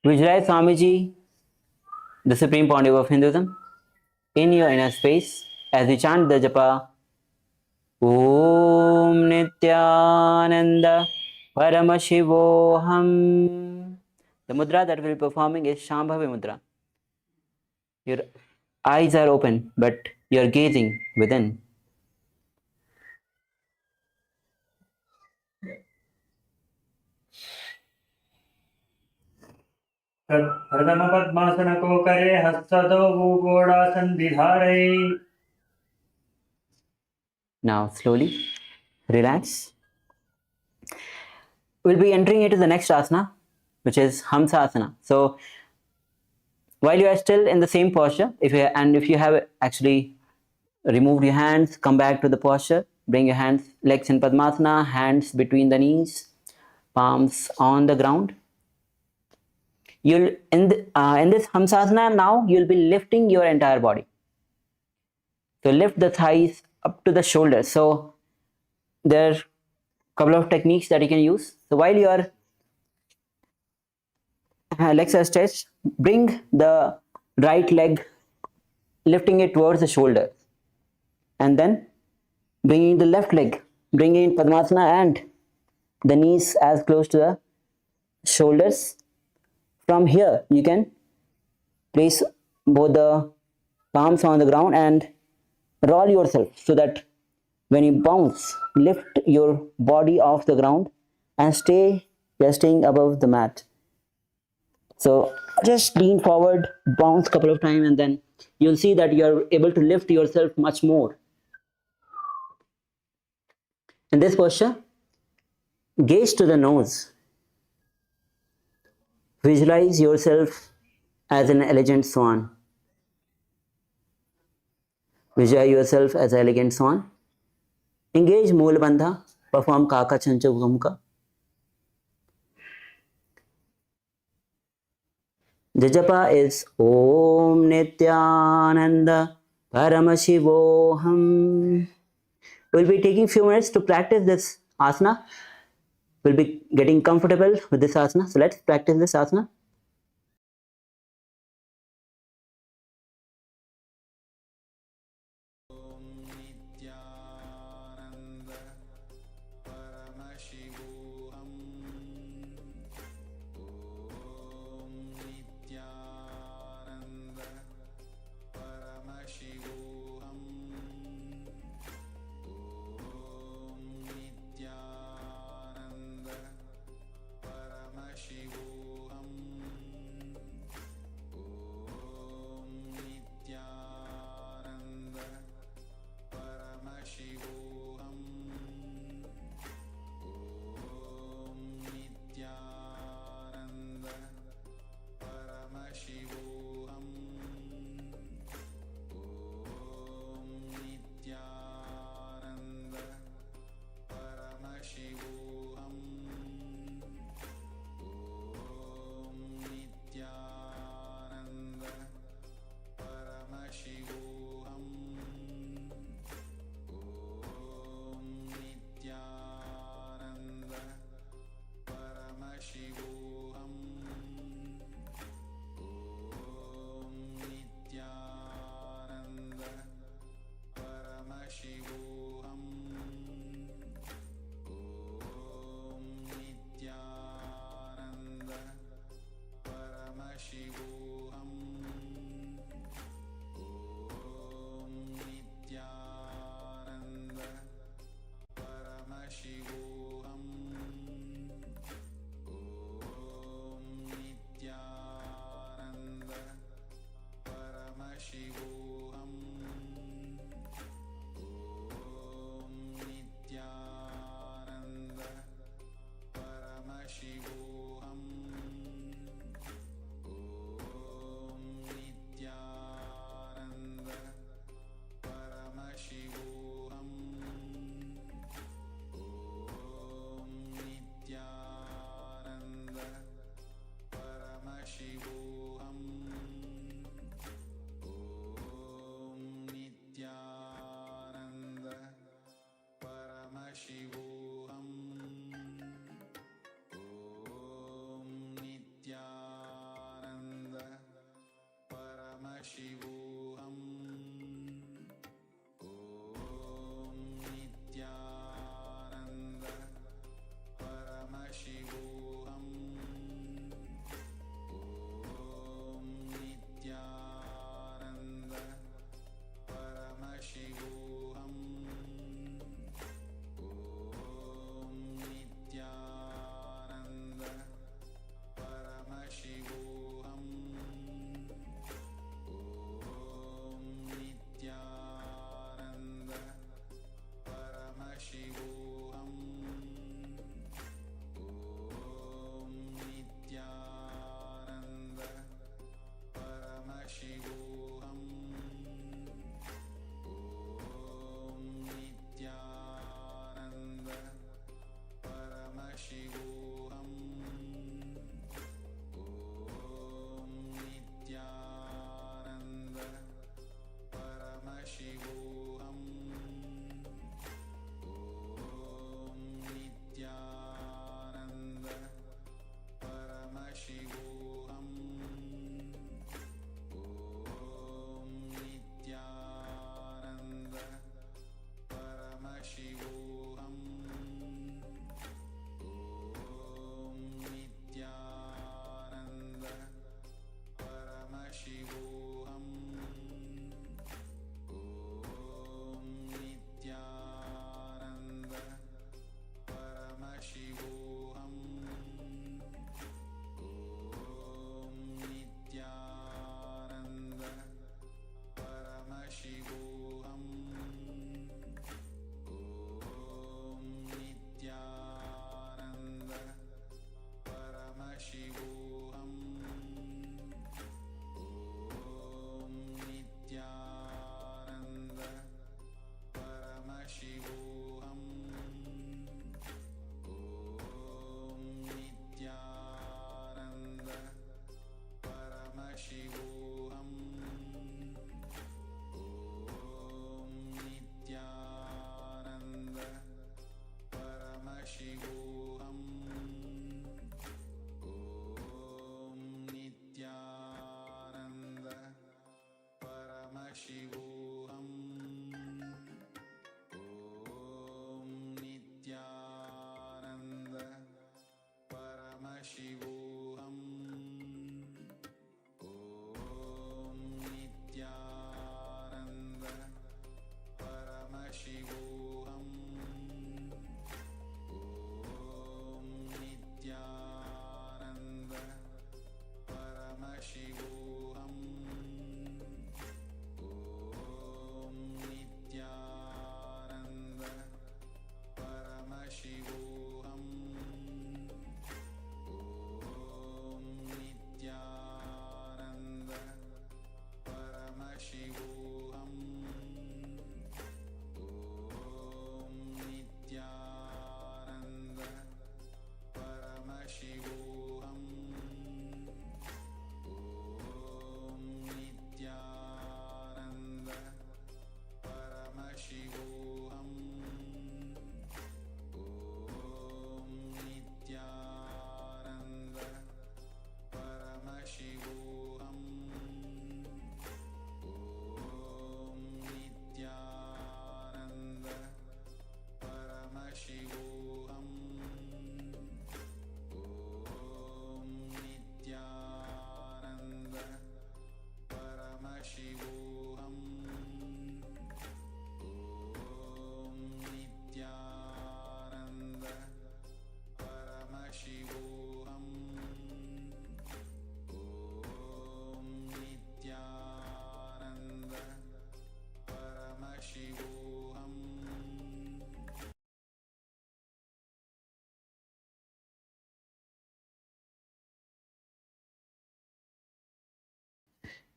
Visualize Swamiji, the Supreme Pontiff of Hinduism, in your inner space as we chant the japa Om Nithyananda Paramashivoham. The mudra that we will be performing is Shambhavi Mudra. Your eyes are open, but you are gazing within. प्रथमपद्मासनकोकरे हस्तौ भूगोडासन्धिधारै. Now slowly relax. We'll be entering into the next asana, which is Hamsasana. So while you are still in the same posture, if you have actually removed your hands, come back to the posture. Bring your hands, legs in Padmasana, hands between the knees, palms on the ground. You'll in this Hamsasana now you'll be lifting your entire body. So lift the thighs up to the shoulders. So there are a couple of techniques that you can use. So while your legs are stretched, bring the right leg, lifting it towards the shoulder, and then bringing the left leg, bringing in Padmasana and the knees as close to the shoulders. From here, you can place both the palms on the ground and roll yourself so that when you bounce, lift your body off the ground and stay resting above the mat. So just lean forward, bounce a couple of times, and then you'll see that you're able to lift yourself much more. In this posture, gaze to the nose. Visualize yourself as an elegant swan. Visualize yourself as an elegant swan. Engage Moola Bandha. Perform Kaka Chancha Bhumka. The japa is Om Nithyananda Paramashivoham. We'll be taking a few minutes to practice this asana. We'll be getting comfortable with this asana. So let's practice this asana.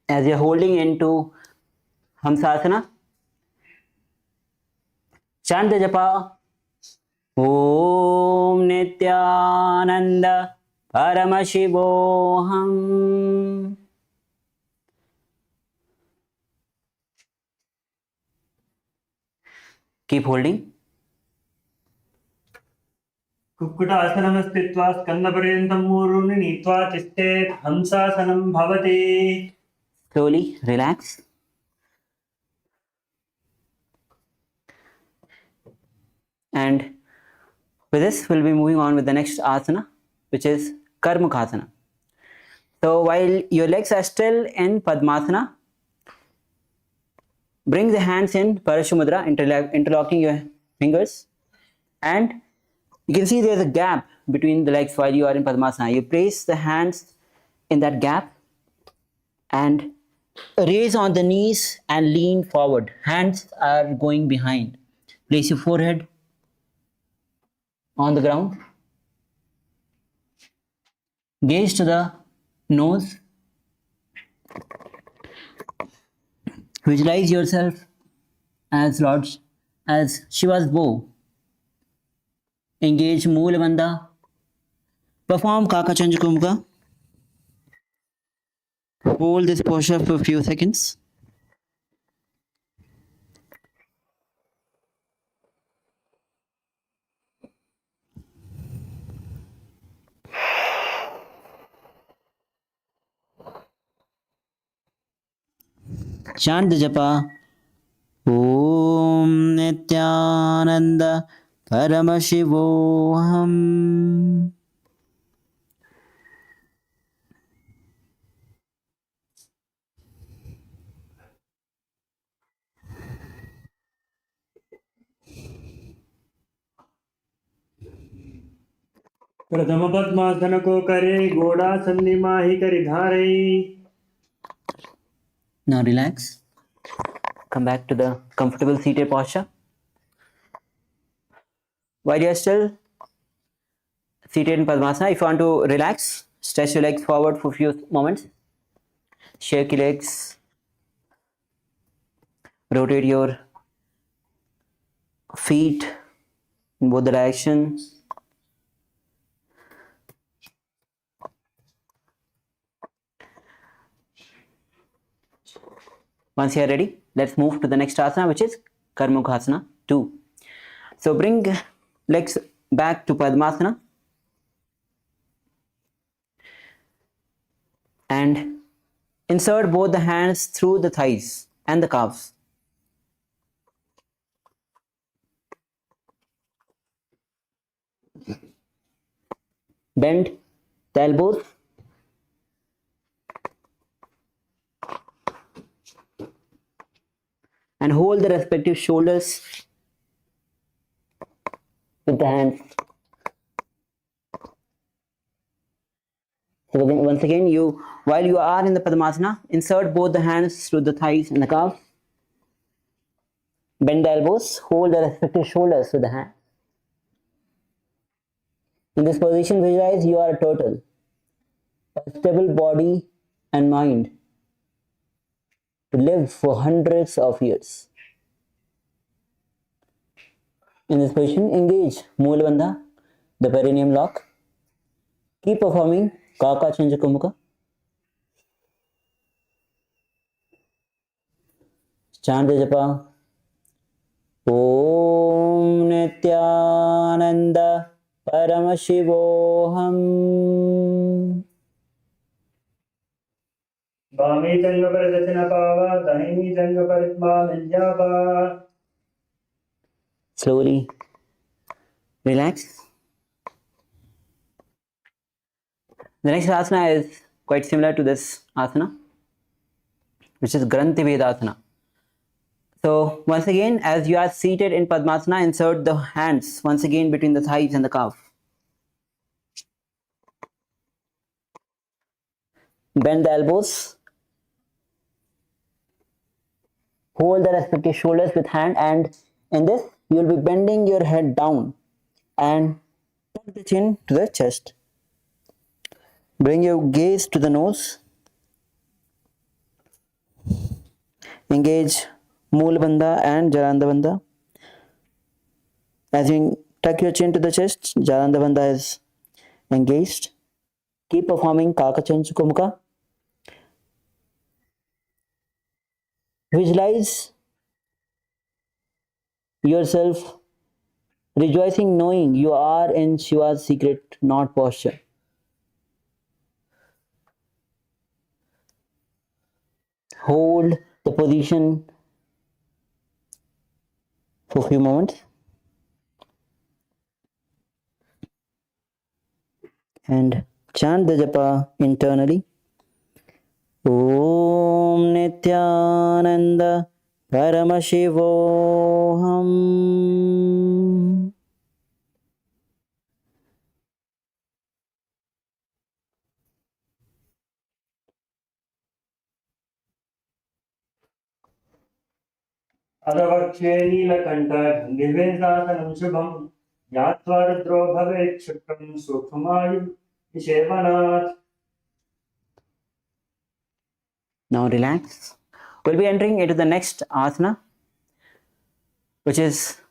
as you're holding into Hamsasana, chant the japa Om Nithyananda Paramashivoham. Keep holding. कुक्कुटासनं स्थित्वा स्कन्धपर्यन्तं मूरुनि नीत्वा तिष्ठेत् हंसासनं भवति. Slowly relax. And with this, we'll be moving on with the next asana, which is Karmukhasana. So while your legs are still in Padmasana, bring the hands in Parashumudra, interlocking your fingers, and you can see there's a gap between the legs while you are in Padmasana. You place the hands in that gap and raise on the knees and lean forward. Hands are going behind. Place your forehead on the ground. Gaze to the nose. Visualize yourself as Shiva's bow. Engage Moola Bandha. Perform Kakachandra Kumbhaka. Hold this posture for a few seconds. Chant the japa Om Nithyananda Paramashivoham. प्रथम पद्मासन को करे गोड़ासन निमाही करि धारे. Now relax. Come back to the comfortable seated posture. While you are still seated in Padmasana, if you want to relax, stretch your legs forward for a few moments. Shake your legs. Rotate your feet in both the directions. Once you are ready, let's move to the next asana, which is Karmukhasana 2. So bring legs back to Padmasana and insert both the hands through the thighs and the calves. Bend the elbows. And hold the respective shoulders with the hands. So once again, while you are in the Padmasana, insert both the hands through the thighs and the calves. Bend the elbows, hold the respective shoulders with the hand. In this position, visualize you are a turtle, a stable body and mind to live for hundreds of years. In this position, engage Moola Bandha, the perineum lock. Keep performing Kakachandra Kumbhaka. Chant the japa Om Nithyananda Paramashivoham. वामे जंग पर दचन पावा दाहिनी जंग पर मिल्यावा. Slowly relax. The next asana is quite similar to this asana, which is Granthi Vedasana. So once again, as you are seated in Padmasana, insert the hands once again between the thighs and the calf. Bend the elbows. Hold the respective shoulders with hand, and in this you will be bending your head down and tuck the chin to the chest. Bring your gaze to the nose. Engage Mool Bandha and Jarandha Bandha. As you tuck your chin to the chest, Jarandha Bandha is engaged. Keep performing Kakachanchukumukha. Visualize yourself rejoicing, knowing you are in Shiva's secret knot posture. Hold the position for a few moments and chant the japa internally. Om Nithyananda Paramashivoham. अधवक्षे Neelkanth निवेदासनं शुभं ज्ञात्वा रुद्रो भवेत् क्षिप्रं सूक्ष्मायु विषेवनात्. Now relax. We'll be entering into the next asana, which is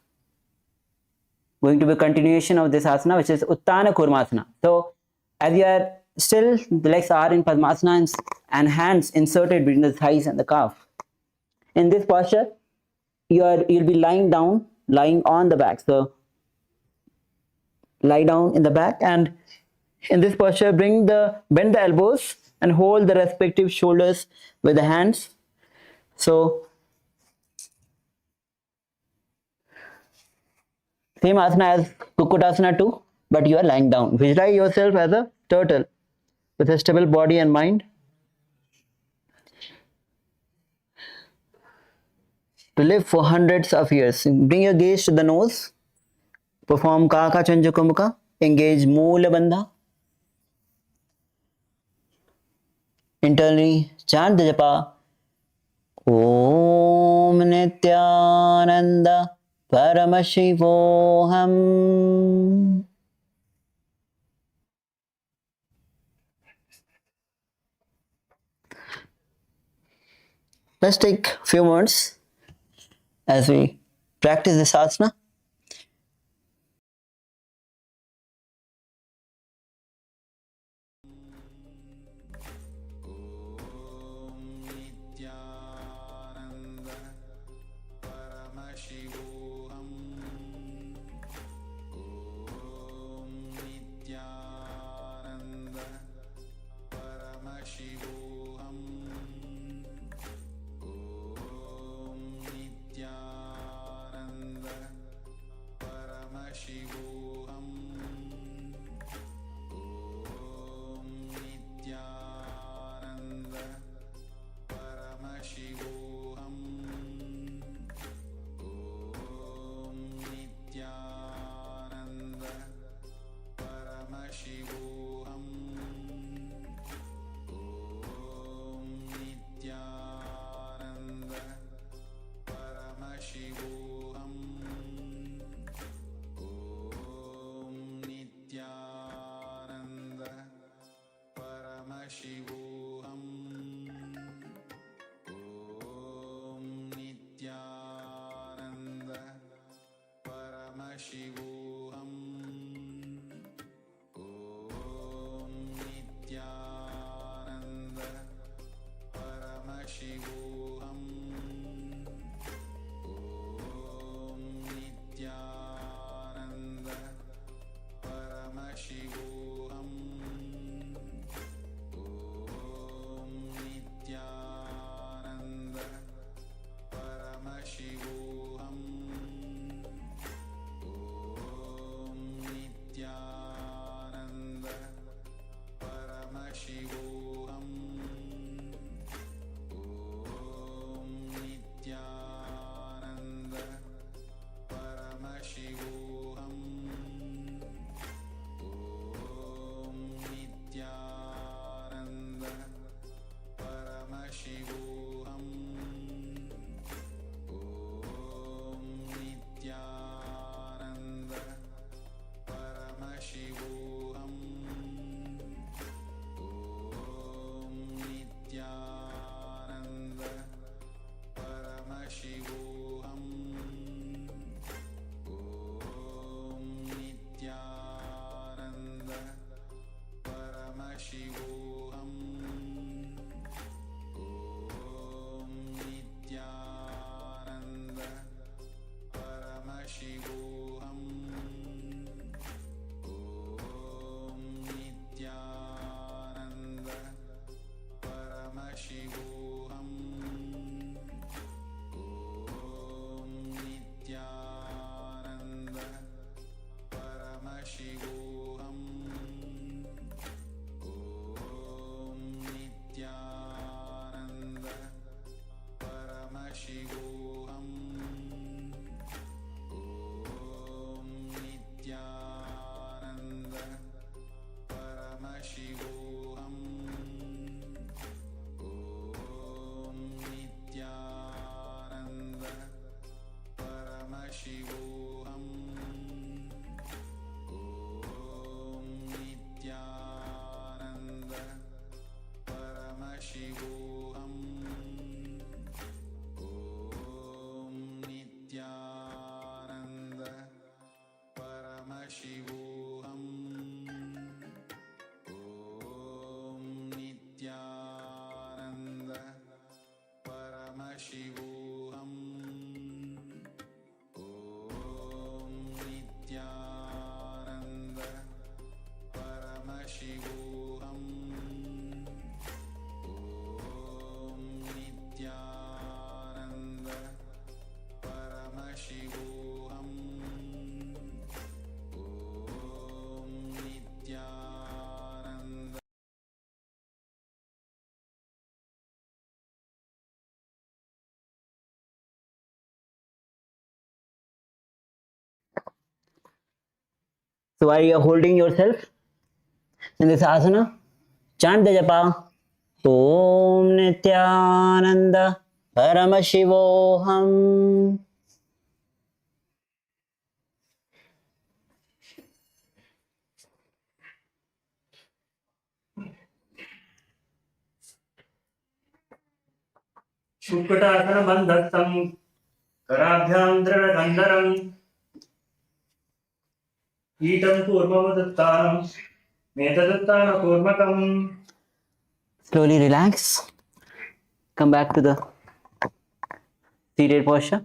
going to be a continuation of this asana, which is Uttana Kurmasana. So, as you are still, the legs are in Padmasana and hands inserted between the thighs and the calf. In this posture, you'll be lying down, lying on the back. So, lie down in the back, and in this posture, bend the elbows and hold the respective shoulders with the hands. So, same asana as Kukutasana 2, but you are lying down. Visualize yourself as a turtle with a stable body and mind. To live for hundreds of years. Bring your gaze to the nose. Perform Kakachanchukumukha. Engage Moola Bandha. Internally chant the japa. Om Nithyananda Paramashivoham. Let's take a few moments as we practice this asana. Nithyananda Paramashivoham. Om Nithyananda Paramashivoham. Om Nithyananda Paramashivoham. Om Nithyananda Paramashivoham. Om Nithyananda Paramashivoham. Om Nithyananda Paramashivoham. Om Nithyananda Paramashivoham. Om Nithyananda Paramashivoham. Om Nithyananda Paramashivoham. Om Nithyananda Paramashivoham. Om Nithyananda Paramashivoham. Om Nithyananda Paramashivoham. Om Shivoham. Om Nithyananda Paramashivoham. Om Nithyananda Paramashivoham. Om Nithyananda. So while you are holding yourself in this asana, chant the japa Om Nithyananda Paramashivoham. शुक्तासन बंधस्तम कराभ्याम दृढ़कंदरम ईटम कूर्मवदत्तानम मेतदत्तान कूर्मकम. Slowly relax. Come back to the seated posture.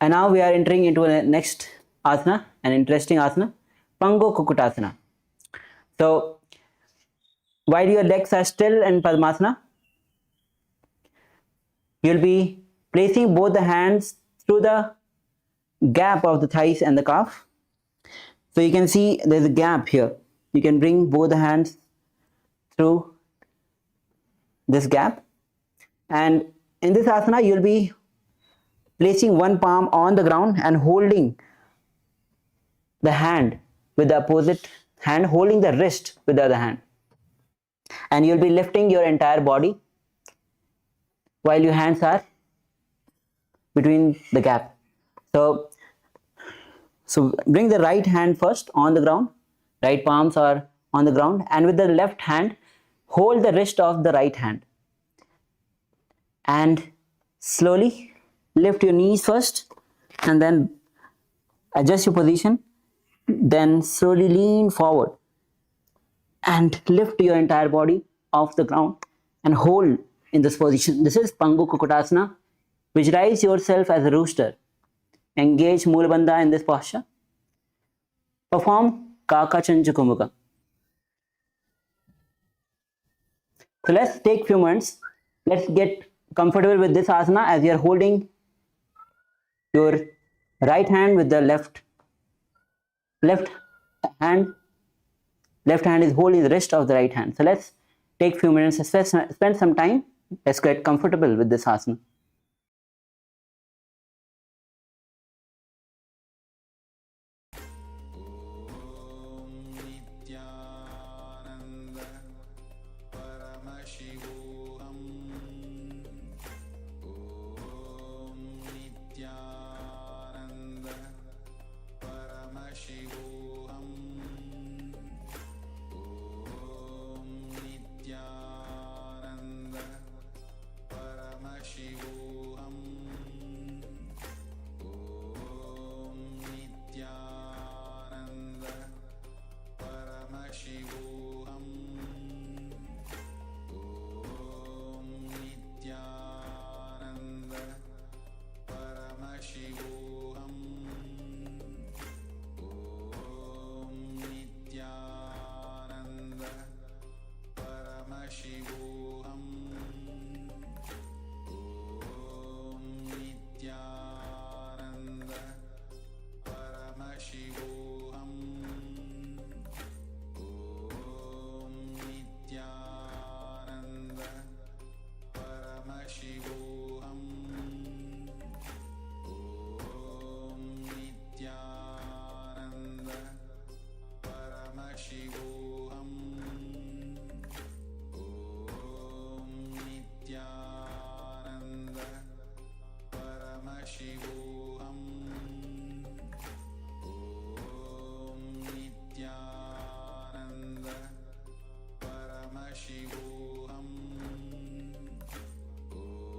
And now we are entering into a next asana, an interesting asana, Pango Kukutasana. So while your legs are still in Padmasana, you'll be placing both the hands through the gap of the thighs and the calf. So you can see there's a gap here. You can bring both the hands through this gap. And in this asana, you'll be placing one palm on the ground and holding the hand with the opposite hand, holding the wrist with the other hand. And you'll be lifting your entire body while your hands are between the gap. So bring the right hand first on the ground, right palms are on the ground, and with the left hand, hold the wrist of the right hand. And slowly lift your knees first and then adjust your position. Then slowly lean forward and lift your entire body off the ground and hold in this position. This is Pangu Kukutasana. Visualize yourself as a rooster. Engage Mula Bandha in this posture. Perform Kaka Chanchukumuka. So let's take few minutes. Let's get comfortable with this asana as you are holding your right hand with the left hand. Left hand is holding the wrist of the right hand. So let's take few minutes, spend some time. Let's get comfortable with this asana. Om Nithyananda Paramashivoham. Om Nithyananda Paramashivoham. Om Nithyananda Paramashivoham. Om Nithyananda Paramashivoham. Om Nithyananda Paramashivoham. Om Nithyananda Paramashivoham. Om Nithyananda Paramashivoham. Om Nithyananda Paramashivoham. Om Nithyananda Paramashivoham. Om Nithyananda Paramashivoham. Om Nithyananda Paramashivoham.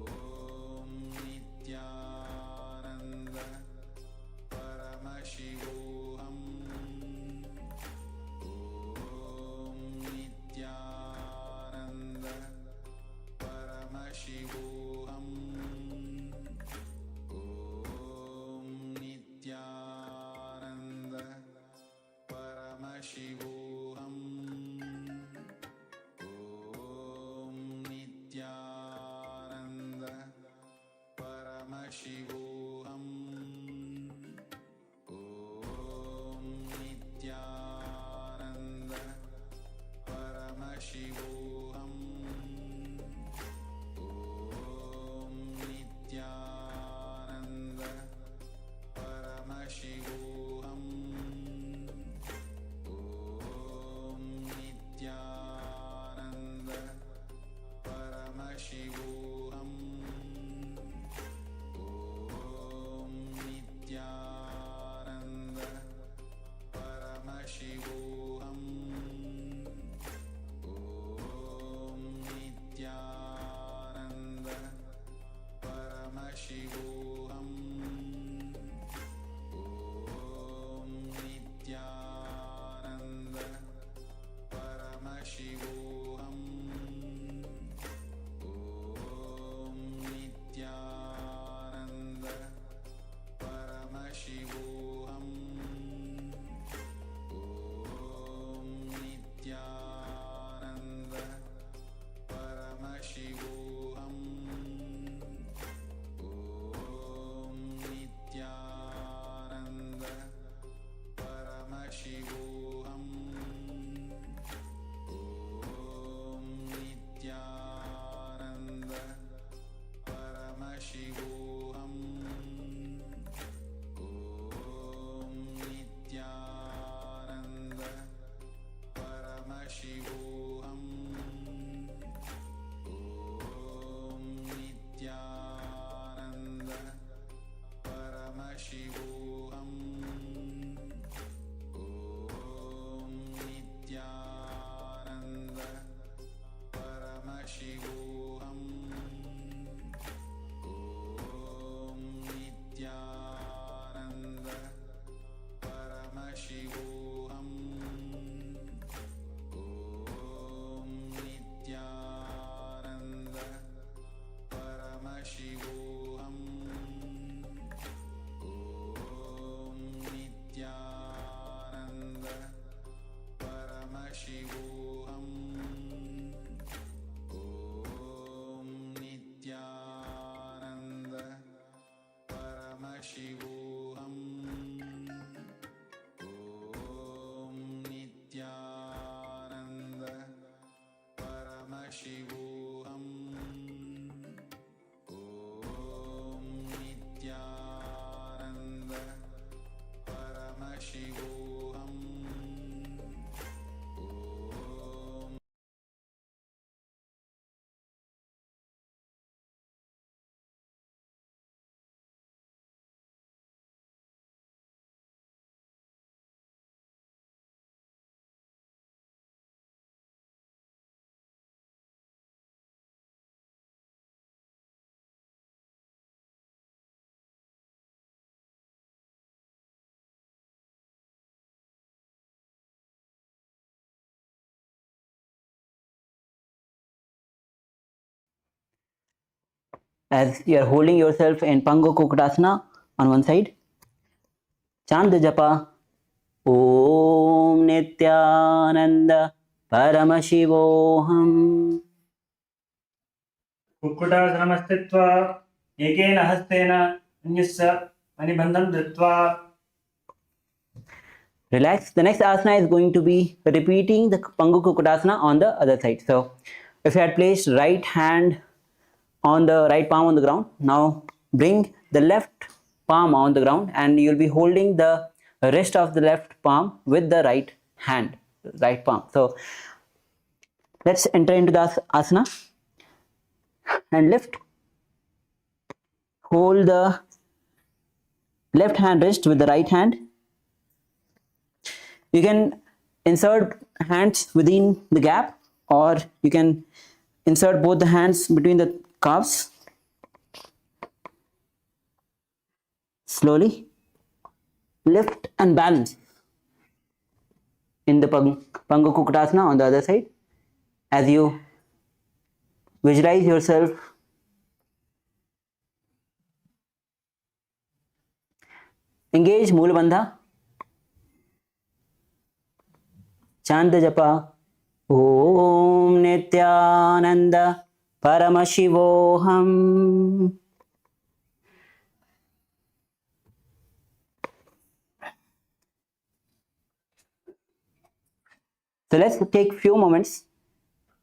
Om Nithyananda Paramashivoham. Om Nithyananda Shivoham. Om Nithyananda Paramashivoham. Om Nithyananda Paramashivoham. Om Nithyananda Paramashivoham. Om Nithyananda Paramashivoham. Om Nithyananda Paramashivoham. Om Nithyananda Paramashivoham. Om Nithyananda Paramashivoham. Om Nithyananda Paramashivoham. Om Nithyananda Paramashivoham. Om Nithyananda Paramashivoham. Om Nithyananda Paramashivoham. Om Nithyananda Paramashivoham. Om Nithyananda Paramashivoham. Om Nithyananda Paramashivoham. Om Nithyananda Paramashivoham. Om Nithyananda Paramashivoham. Om Nithyananda Paramashivoham. Om Nithyananda Paramashivoham. Om As you are holding yourself in Pango Kokotasana on one side, chant the japa Om Nithyananda Paramashivoham. कुक्कुटासनमस्थित्वा एकेन हस्तेन अन्यस्य मणिबन्धं धृत्वा Relax. The next asana is going to be repeating the Pangu Kukutasana on the other side. So, if you had placed right hand on the right palm on the ground, now bring the left palm on the ground and you'll be holding the wrist of the left palm with the right hand, right palm. So, let's enter into the asana and lift. Hold the left hand wrist with the right hand. You can insert hands within the gap or you can insert both the hands between the calves. Slowly lift and balance in the Pangu Kukutasana on the other side. As you visualize yourself engage Moola Bandha. Chant the japa Om Nithyananda Paramashivoham. So let's take few moments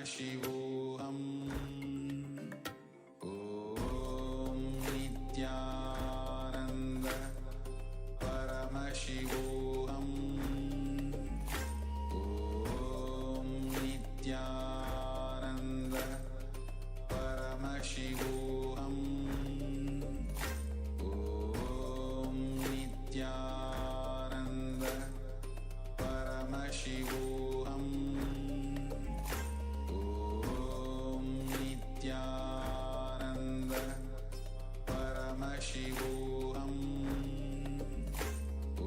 परमशिवोऽहम् ॐ नित्यानन्द परमशिवोऽहम् ॐ नित्यानन्द परमशिवोऽहम् ॐ नित्यानन्द परमशिवोऽहम् ॐ नित्यानन्द परमशिवोऽहम् ॐ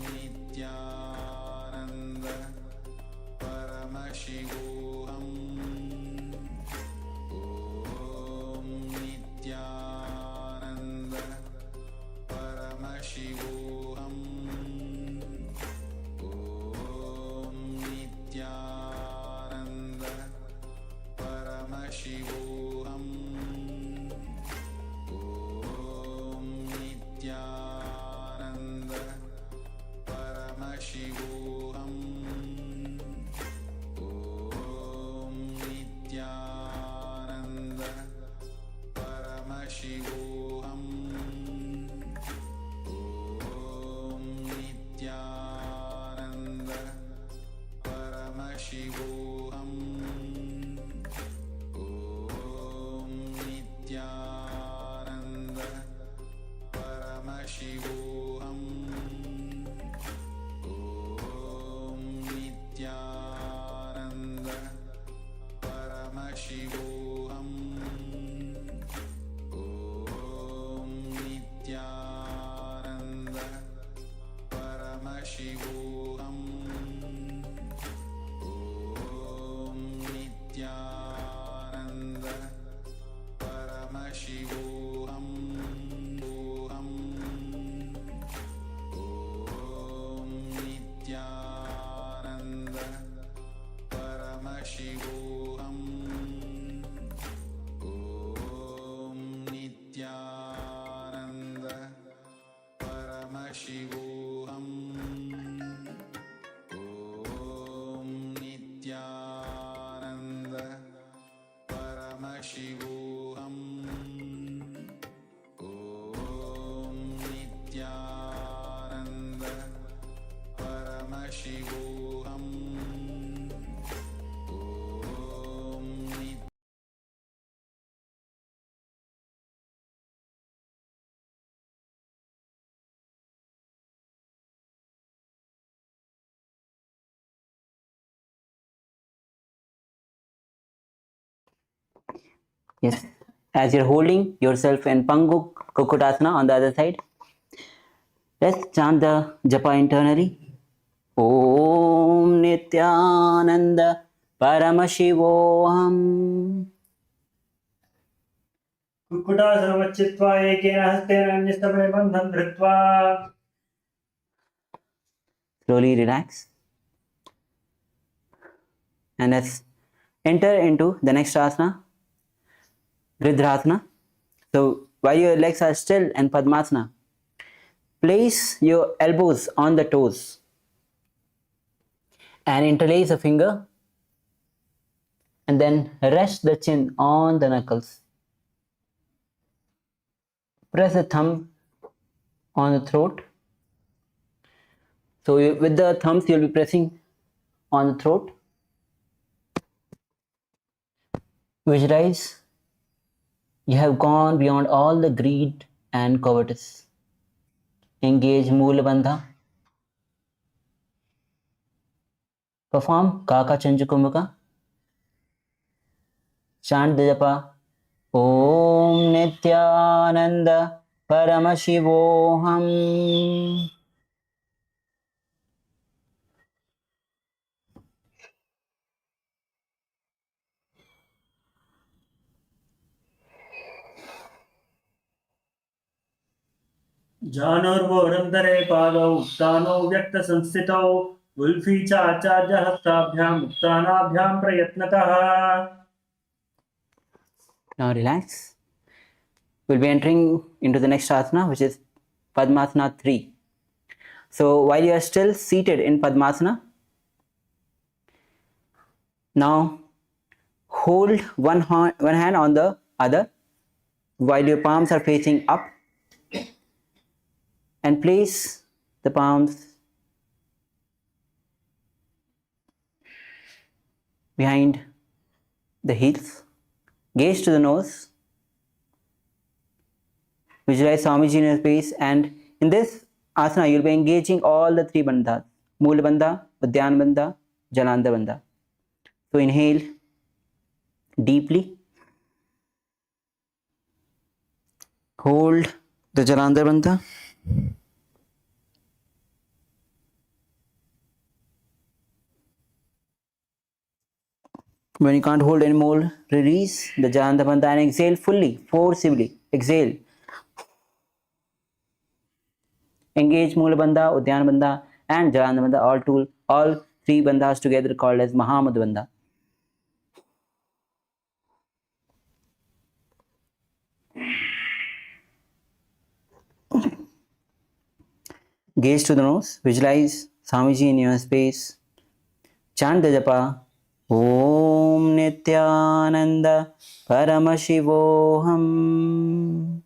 नित्यानन्द परमशिवोऽहम् ॐ नित्यानन्द परमशिवोऽहम् ॐ नित्यानन्द परमशिवोऽहम् ॐ नित्यानन्द परमशिवोऽहम् ॐ नित्यानन्द परमशिवोऽहम् ॐ नित्यानन्द परमशिवोऽहम् ॐ नित्यानन्द परमशिवोऽहम् ॐ नित्यानन्द परमशिवोऽहम् ॐ नित्यानन्द परमशिवोऽहम् ॐ नित्यानन्द परमशिवोऽहम् ॐ नित्यानन्द परमशिवोऽहम् ॐ नित्यानन्द परमशिवोऽहम् ॐ नित्यानन्द परमशिवोऽहम् ॐ नित्यानन्द परमशिवोऽहम् ॐ Yes. As you're holding yourself in Pangu Kukutasana on the other side, let's chant the japa internally. Om Nithyananda Paramashivoham. कुक्कुटासनमच्चित्वा एकेन हस्तेन अन्यस्तमे बन्धं धृत्वा Slowly relax. And let's enter into the next asana, Vridrasana. So while your legs are still in Padmasana, place your elbows on the toes and interlace a finger and then rest the chin on the knuckles. Press the thumb on the throat. So with the thumbs you'll be pressing on the throat. Visualize you have gone beyond all the greed and covetous. Engage Moola Bandha. Perform Kaka Chanjakumaka. Chant the japa. Om Nithyananda Paramashivoham. जानोर्वोरन्दरे पादौ उत्तानौ व्यक्तसंस्थितौ गुल्फी च आचार्यहस्ताभ्याम् उत्तानाभ्यां प्रयत्नतः. Now relax. We'll be entering into the next asana, which is Padmasana 3. So while you are still seated in Padmasana, Now hold one hand on the other while your palms are facing up, and place the palms behind the heels. Gaze to the nose. Visualize Swamiji in your face, and in this asana you will be engaging all the three bandhas: Mool Bandha, Udyan Bandha, Jalandhar Bandha. So inhale deeply. Hold the Jalandhar Bandha. When you can't hold anymore, release the Jalandhar Bandha and exhale fully, forcibly. Exhale. Engage Moola Bandha, Udyan Bandha, and Jalandhar Bandha, all three bandhas together called as Mahamad Bandha. Gaze to the nose, visualize Swamiji in your space. Chant the japa. Om Nithyananda Paramashivoham.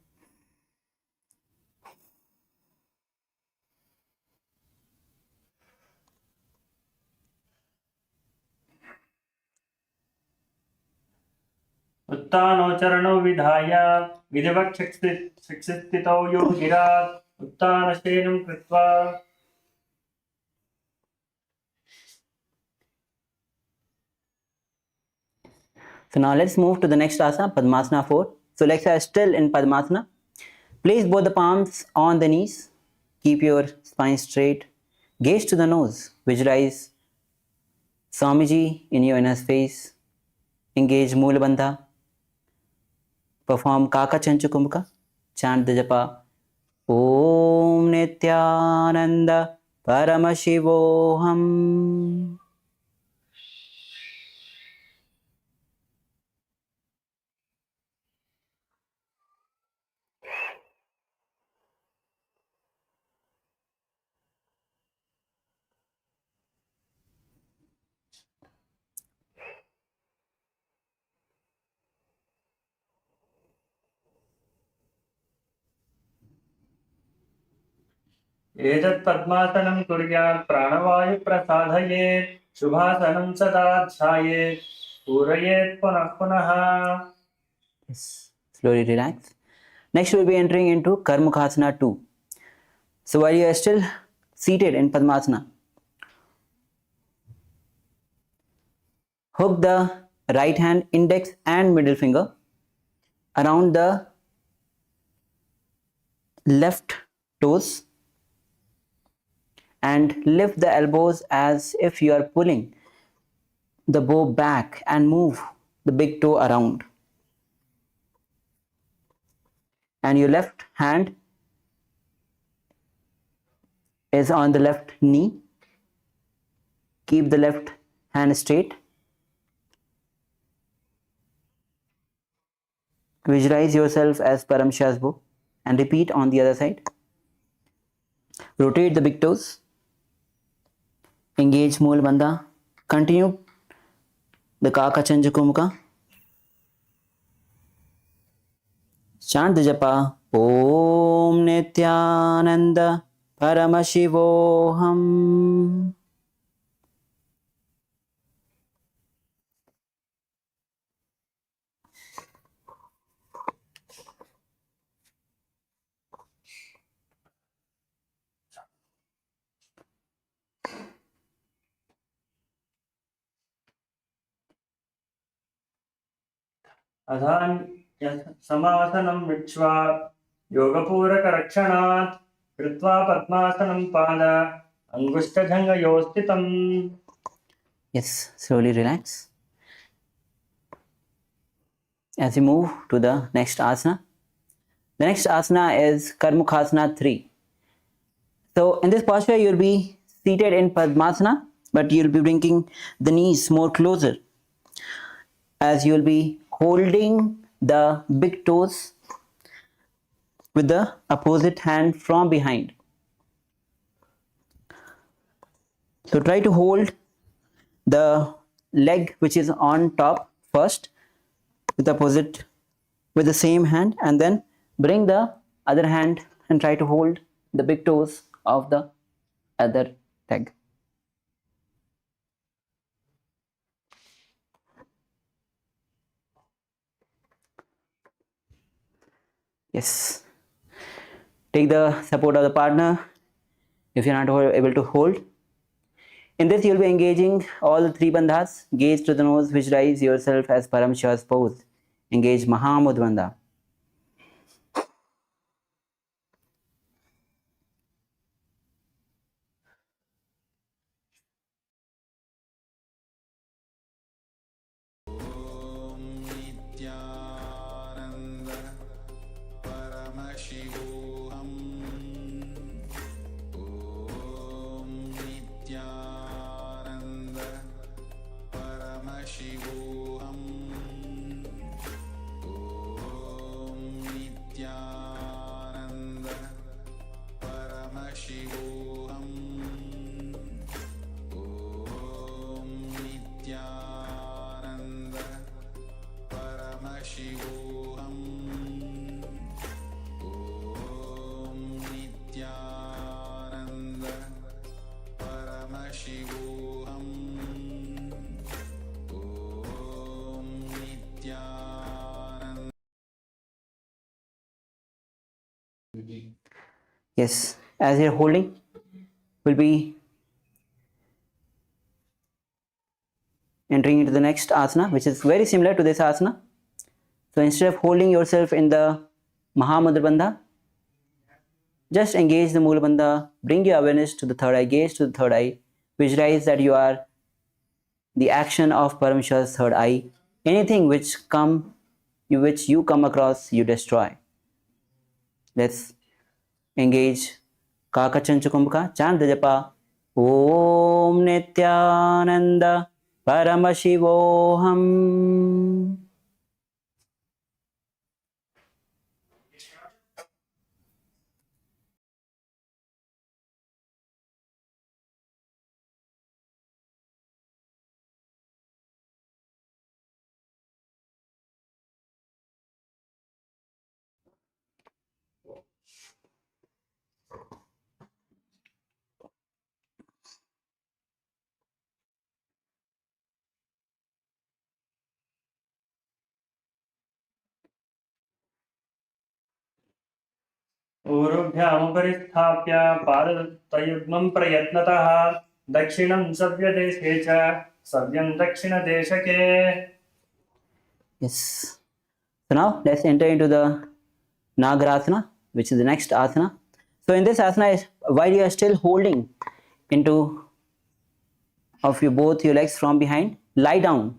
उत्तानो चरणो विधाय विधिवत् शिक्षितौ यो गिरा उत्तानशयनं कृत्वा. So now let's move to the next asana, Padmasana 4. So legs are still in Padmasana. Place both the palms on the knees. Keep your spine straight. Gaze to the nose. Visualize Swamiji in your inner space. Engage Moola Bandha. Perform Kaka Chanchu Kumbhaka. Chant the japa. Om Nithyananda Paramashivoham. एतत् पद्मासनं कुर्यात् प्राणवायु प्रसादयेत् शुभासनं सदा ध्यायेत् पूरयेत् पुनः पुनः. Yes. Slowly relax. Next we will be entering into Karmukhasana 2. So while you are still seated in Padmasana, hook the right hand index and middle finger around the left toes and lift the elbows as if you are pulling the bow back and move the big toe around. And your left hand is on the left knee. Keep the left hand straight. Visualize yourself as Paramshasbo and repeat on the other side. Rotate the big toes. Engage Mool Bandha. Continue the Kaka Chanchu Kumbhaka. Chant the japa. Om Nithyananda Paramashivoham. समासनं विक्ष्वा योगपूरकरक्षणात् कृत्वा पद्मासनं पाद अङ्गुष्ठजङ्घयोः स्थितम्. Yes, slowly relax. As we move to the next asana. The next asana is Karmukhasana 3. So in this posture you will be seated in Padmasana, but you will be bringing the knees more closer as you will be holding the big toes with the opposite hand from behind. So try to hold the leg which is on top first with opposite with the same hand, and then bring the other hand and try to hold the big toes of the other leg. Yes. Take the support of the partner if you're not able to hold. In this, you'll be engaging all the three bandhas. Gaze to the nose, visualize yourself as Param Shiva's pose. Engage Mahamudra Bandha. Nityanand परमशिवोऽहम् ॐ नित्यानन्द परमशिवोऽहम् ॐ नित्यानन्द परमशिवोऽहम् ॐ नित्यानन्द परमशिवोऽहम् ॐ नित्यानन्द परमशिवोऽहम् ॐ Nityanand. Yes, as you're holding, we'll be entering into the next asana, which is very similar to this asana. So instead of holding yourself in the Mahamudra Bandha, just engage the Mula Bandha, bring your awareness to the third eye, gaze to the third eye, visualize that you are the action of Parameshwar's third eye. Anything which you come across, you destroy. Let's engage Kakachancha Kumbhaka, chant the japa Om Nithyananda Paramashivoham. ऊरुभ्यामुपरि स्थाप्य पादयुग्मं प्रयत्नतः दक्षिणं सव्यदेशे च सव्यं दक्षिणदेशके. Yes. So now let's enter into the Nagarasana, which is the next asana. So in this asana, while you are still holding into both your legs from behind, lie down.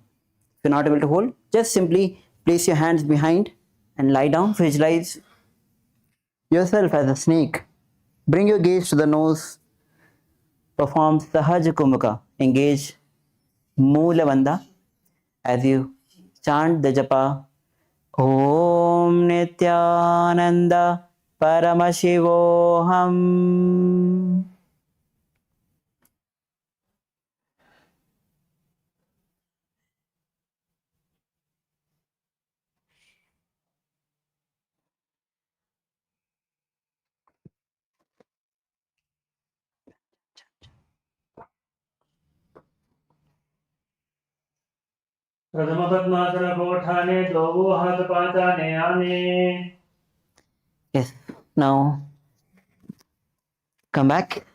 If you're not able to hold, just simply place your hands behind and lie down. Visualize yourself as a snake. Bring your gaze to the nose. Perform Sahaja Kumbhaka. Engage Mula Bandha as you chant the japa Om Nithyananda Paramashivoham. प्रथम पद्मासन कोठाने द्वौ हाथ पाताने आने. Yes. Now come back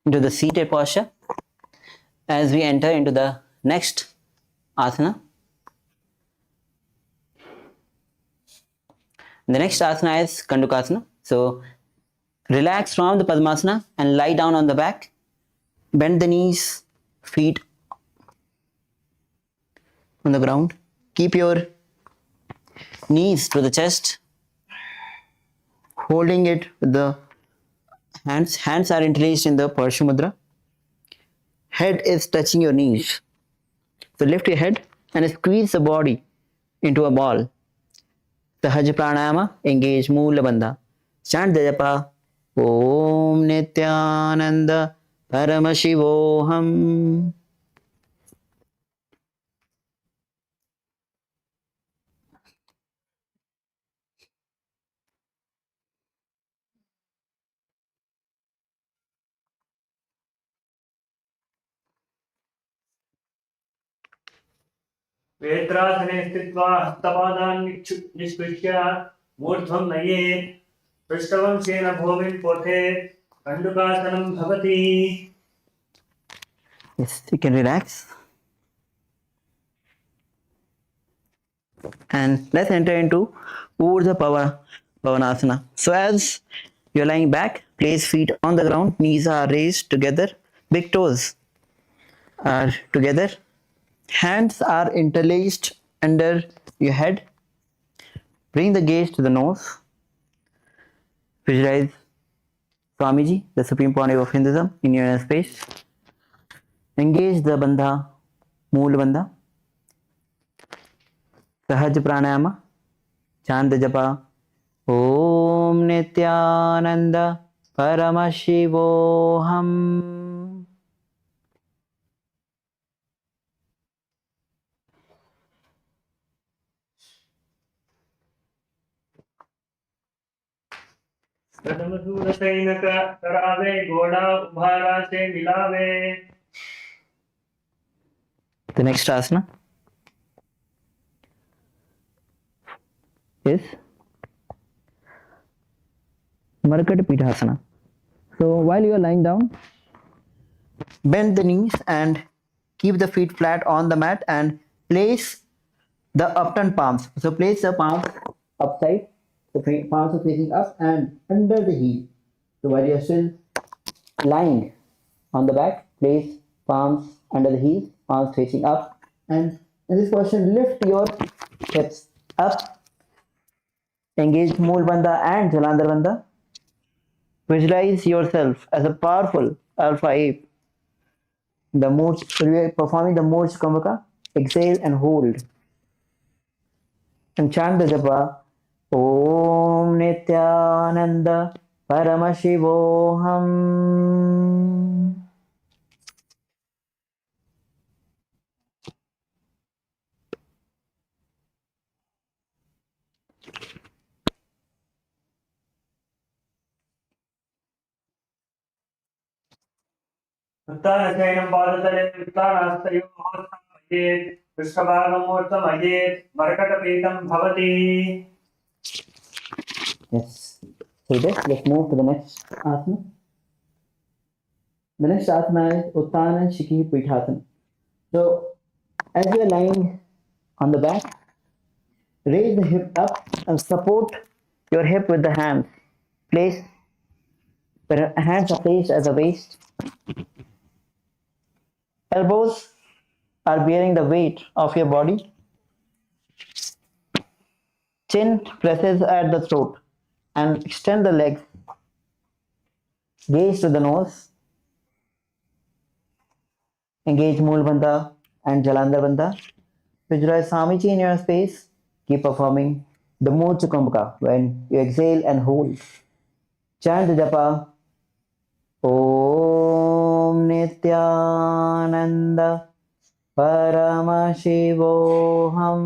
into the seated posture as we enter into the next asana. The next asana is Kandukasana. So relax from the Padmasana and lie down on the back. Bend the knees, feet on the ground. Keep your knees to the chest, holding it with the hands. Hands are interlaced in the Parsha Mudra. Head is touching your knees. So lift your head and squeeze the body into a ball. Sahaja Pranayama, engage Mula Bandha. Chant the japa Om Nithyananda Paramashivoham. वेत्रासने स्थित्वा हस्तपादान् निष्कृष्य मूर्ध्वं नयेत् पृष्ठवंशेन भूमिं पोथेत् कण्डुकासनं भवति. Yes, you can relax. And let's enter into Urdhva Pavanasana. So as you're lying back, place feet on the ground, knees are raised together, big toes are together, hands are interlaced under your head. Bring the gaze to the nose. Visualize Swamiji, the supreme pontiff of Hinduism, in your inner space. Engage the bandha, mool bandha. Sahaj pranayama, chant japa. Om Nithyananda Paramashivoham. प्रथमसूरसैनक करावे घोड़ा उभारा से मिलावे. The next asana is Markata Pithasana. So while you are lying down, bend the knees and keep the feet flat on the mat and place the upturned palms. So place the palms upside, the palms are facing up and under the heel. So while you are still lying on the back, place palms under the heels, palms facing up, and in this position, lift your hips up. Engage Mool Bandha and Jalandhar Bandha. Visualize yourself as a powerful alpha ape. The Mooj, performing the Mooj Kamaka. Exhale and hold. And chant the japa. Om Nithyananda Paramashivoham. उत्तानशयनं पादतले उत्तानास्तयोः समयेत् पृष्ठभागमूर्धमयेत् मर्कटपीठं भवति. Yes. So let's move to the next asana. The next asana is Uttana Shiki Pithasana. So as you are lying on the back, raise the hip up and support your hip with the hands. Place the hands are placed as a waist. Elbows are bearing the weight of your body. Chin presses at the throat and extend the legs. Gaze to the nose. Engage Mool Bandha and Jalandhar Bandha. Visualize Swamiji in your space. Keep performing the Mooj Kumbhaka when you exhale and hold. Chant the japa. Om Nithyananda Paramashivoham.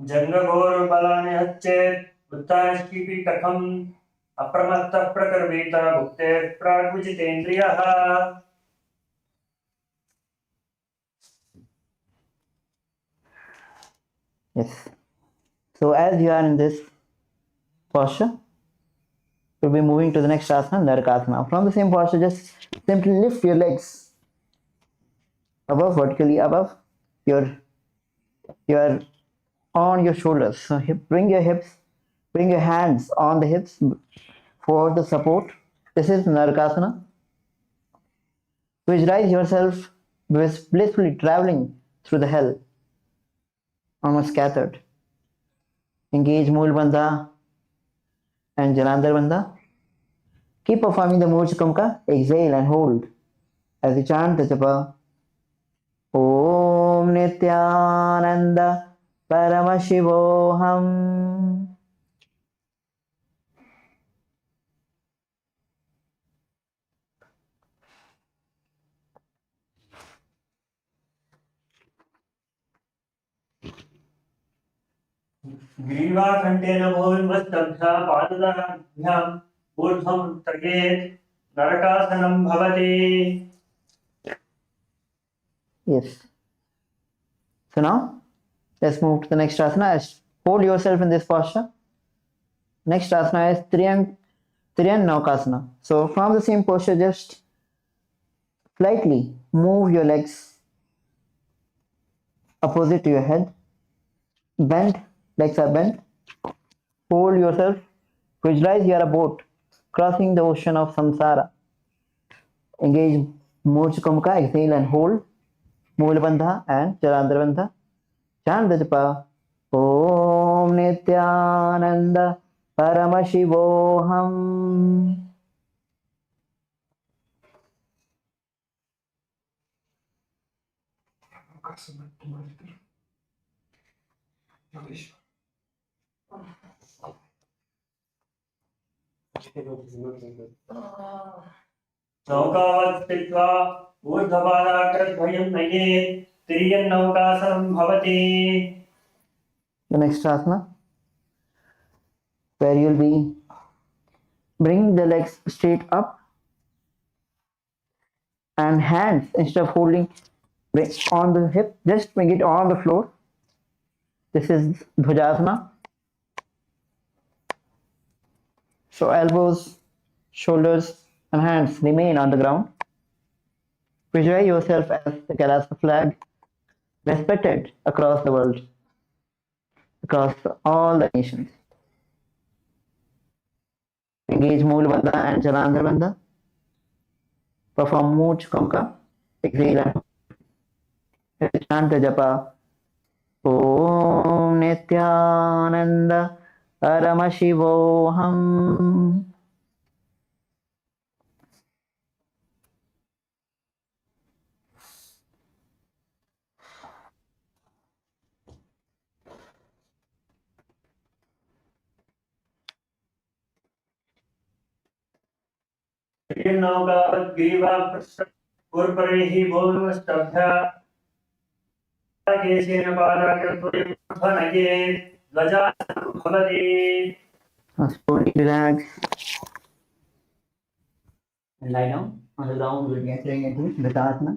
जङ्गघोरबलानि हच्चेत् उत्तानश्कीपीठकम् अप्रमत्तः प्रकर्वीत भुक्तेः प्राग्विजितेन्द्रियः. Yes. So as you are in this posture, we'll be moving to the next asana, Narakasana. From the same posture, just simply lift your legs above, vertically above. You are on your shoulders. So bring your hands on the hips for the support. This is Narakasana. Visualize yourself blissfully traveling through the hell, almost scattered. Engage Mool Bandha and Jalandhar Bandha. Keep performing the Mooj Kamka. Exhale and hold as you chant the japa. Om Nithyananda Paramashivoham. ग्रीवाखण्डेन भूमिमस्तभ्या पाददाभ्याम् ऊर्ध्वं तगेत् नरकासनं भवति. Yes. So now let's move to the next asana. Hold yourself in this posture. Next asana is Triyan Naukasana. So from the same posture, just slightly move your legs opposite to your head. Bend, legs are bent. Hold yourself. Visualize you are a boat crossing the ocean of samsara. Engage Murcha Mukha, exhale and hold. Mulabandha and Chalandravandha. Chant the japa. Om Nithyananda Paramashivoham. नौकावत् स्थित्वा ऊर्ध्वपादाग्रद्वयं नयेत् तिर्यन्नौकासनं भवति. The next asana, where you'll be bringing the legs straight up and hands, instead of holding on the hip, just bring it on the floor. This is Dhvajasana. So elbows, shoulders and hands remain on the ground. Visualize yourself as the KAILASA flag, respected across the world, across all the nations. Engage Moolabandha and Jalandharbandha. Perform Mooch Konka. Exhale and chant the japa. Om Nithyananda Paramashivoham. तिर्यन्नौकावत् ग्रीवापृष्ठपूर्वपरैः भूमिमस्तभ्या केशेन पादाग्रद्वयं ऊर्ध्वनयेत् ध्वजासनं भवति. Slowly relax and lie down. On the ground, we'll be entering into Vitasana.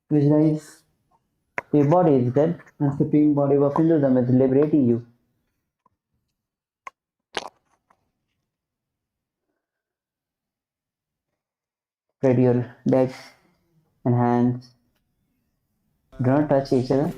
Visualize your body is dead and supreme body of Hinduism is liberating you. Spread your legs and hands. Do not touch each other.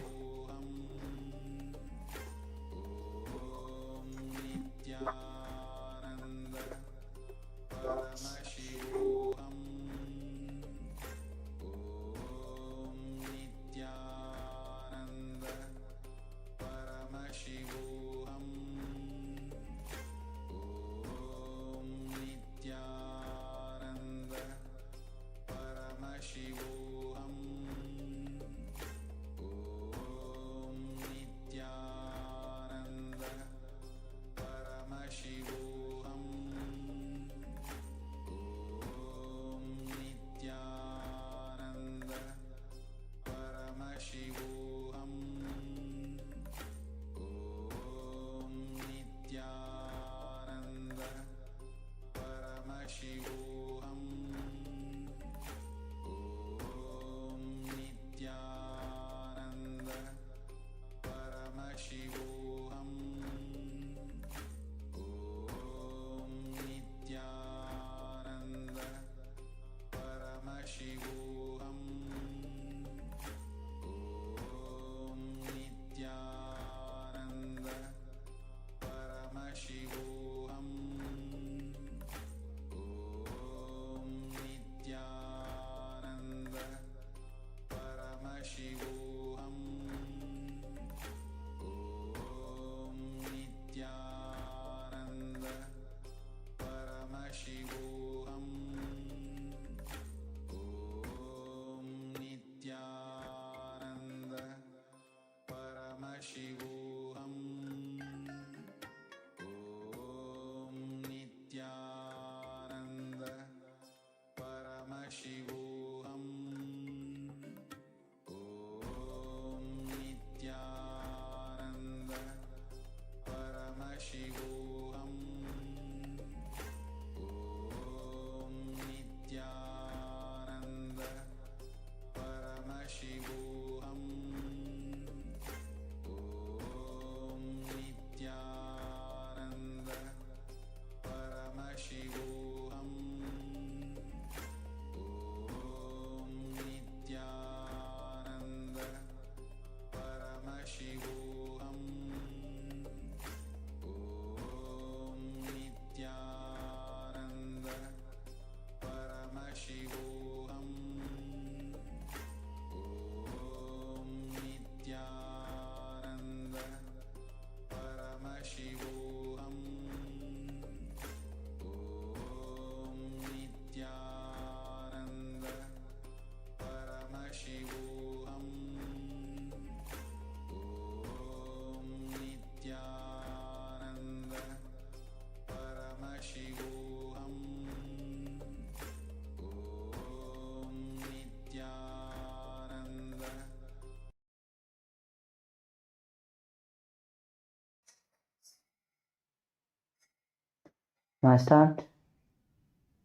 Now start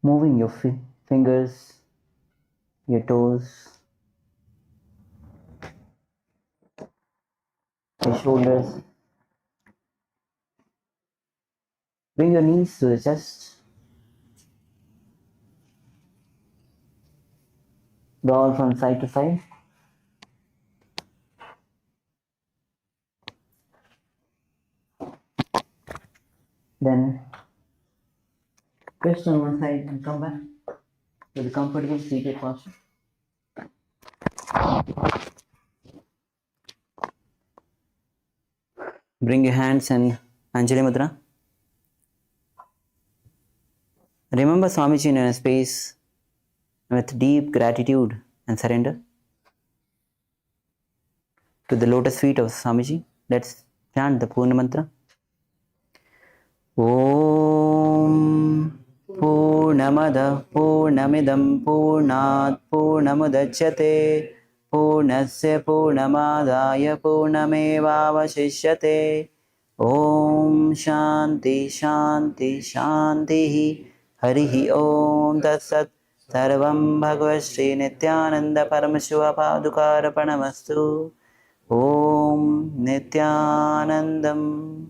moving your fingers, your toes, your shoulders. Bring your knees to the chest. Roll from side to side. Then twist on one side and come back to the comfortable seated posture. Bring your hands in Anjali Mudra. Remember Swamiji in a space with deep gratitude and surrender to the lotus feet of Swamiji. Let's chant the Purna Mantra. Om Purnamada Purnamidam Purnat Purnamudachyate Purnasya Purnamadaya Purnamevavashishyate. Om Shanti Shanti Shanti Harihi Om Tat Sat Sarvam Bhagavad Shri Nithyananda Paramashiva Padukarapanamastu. Om Nithyanandam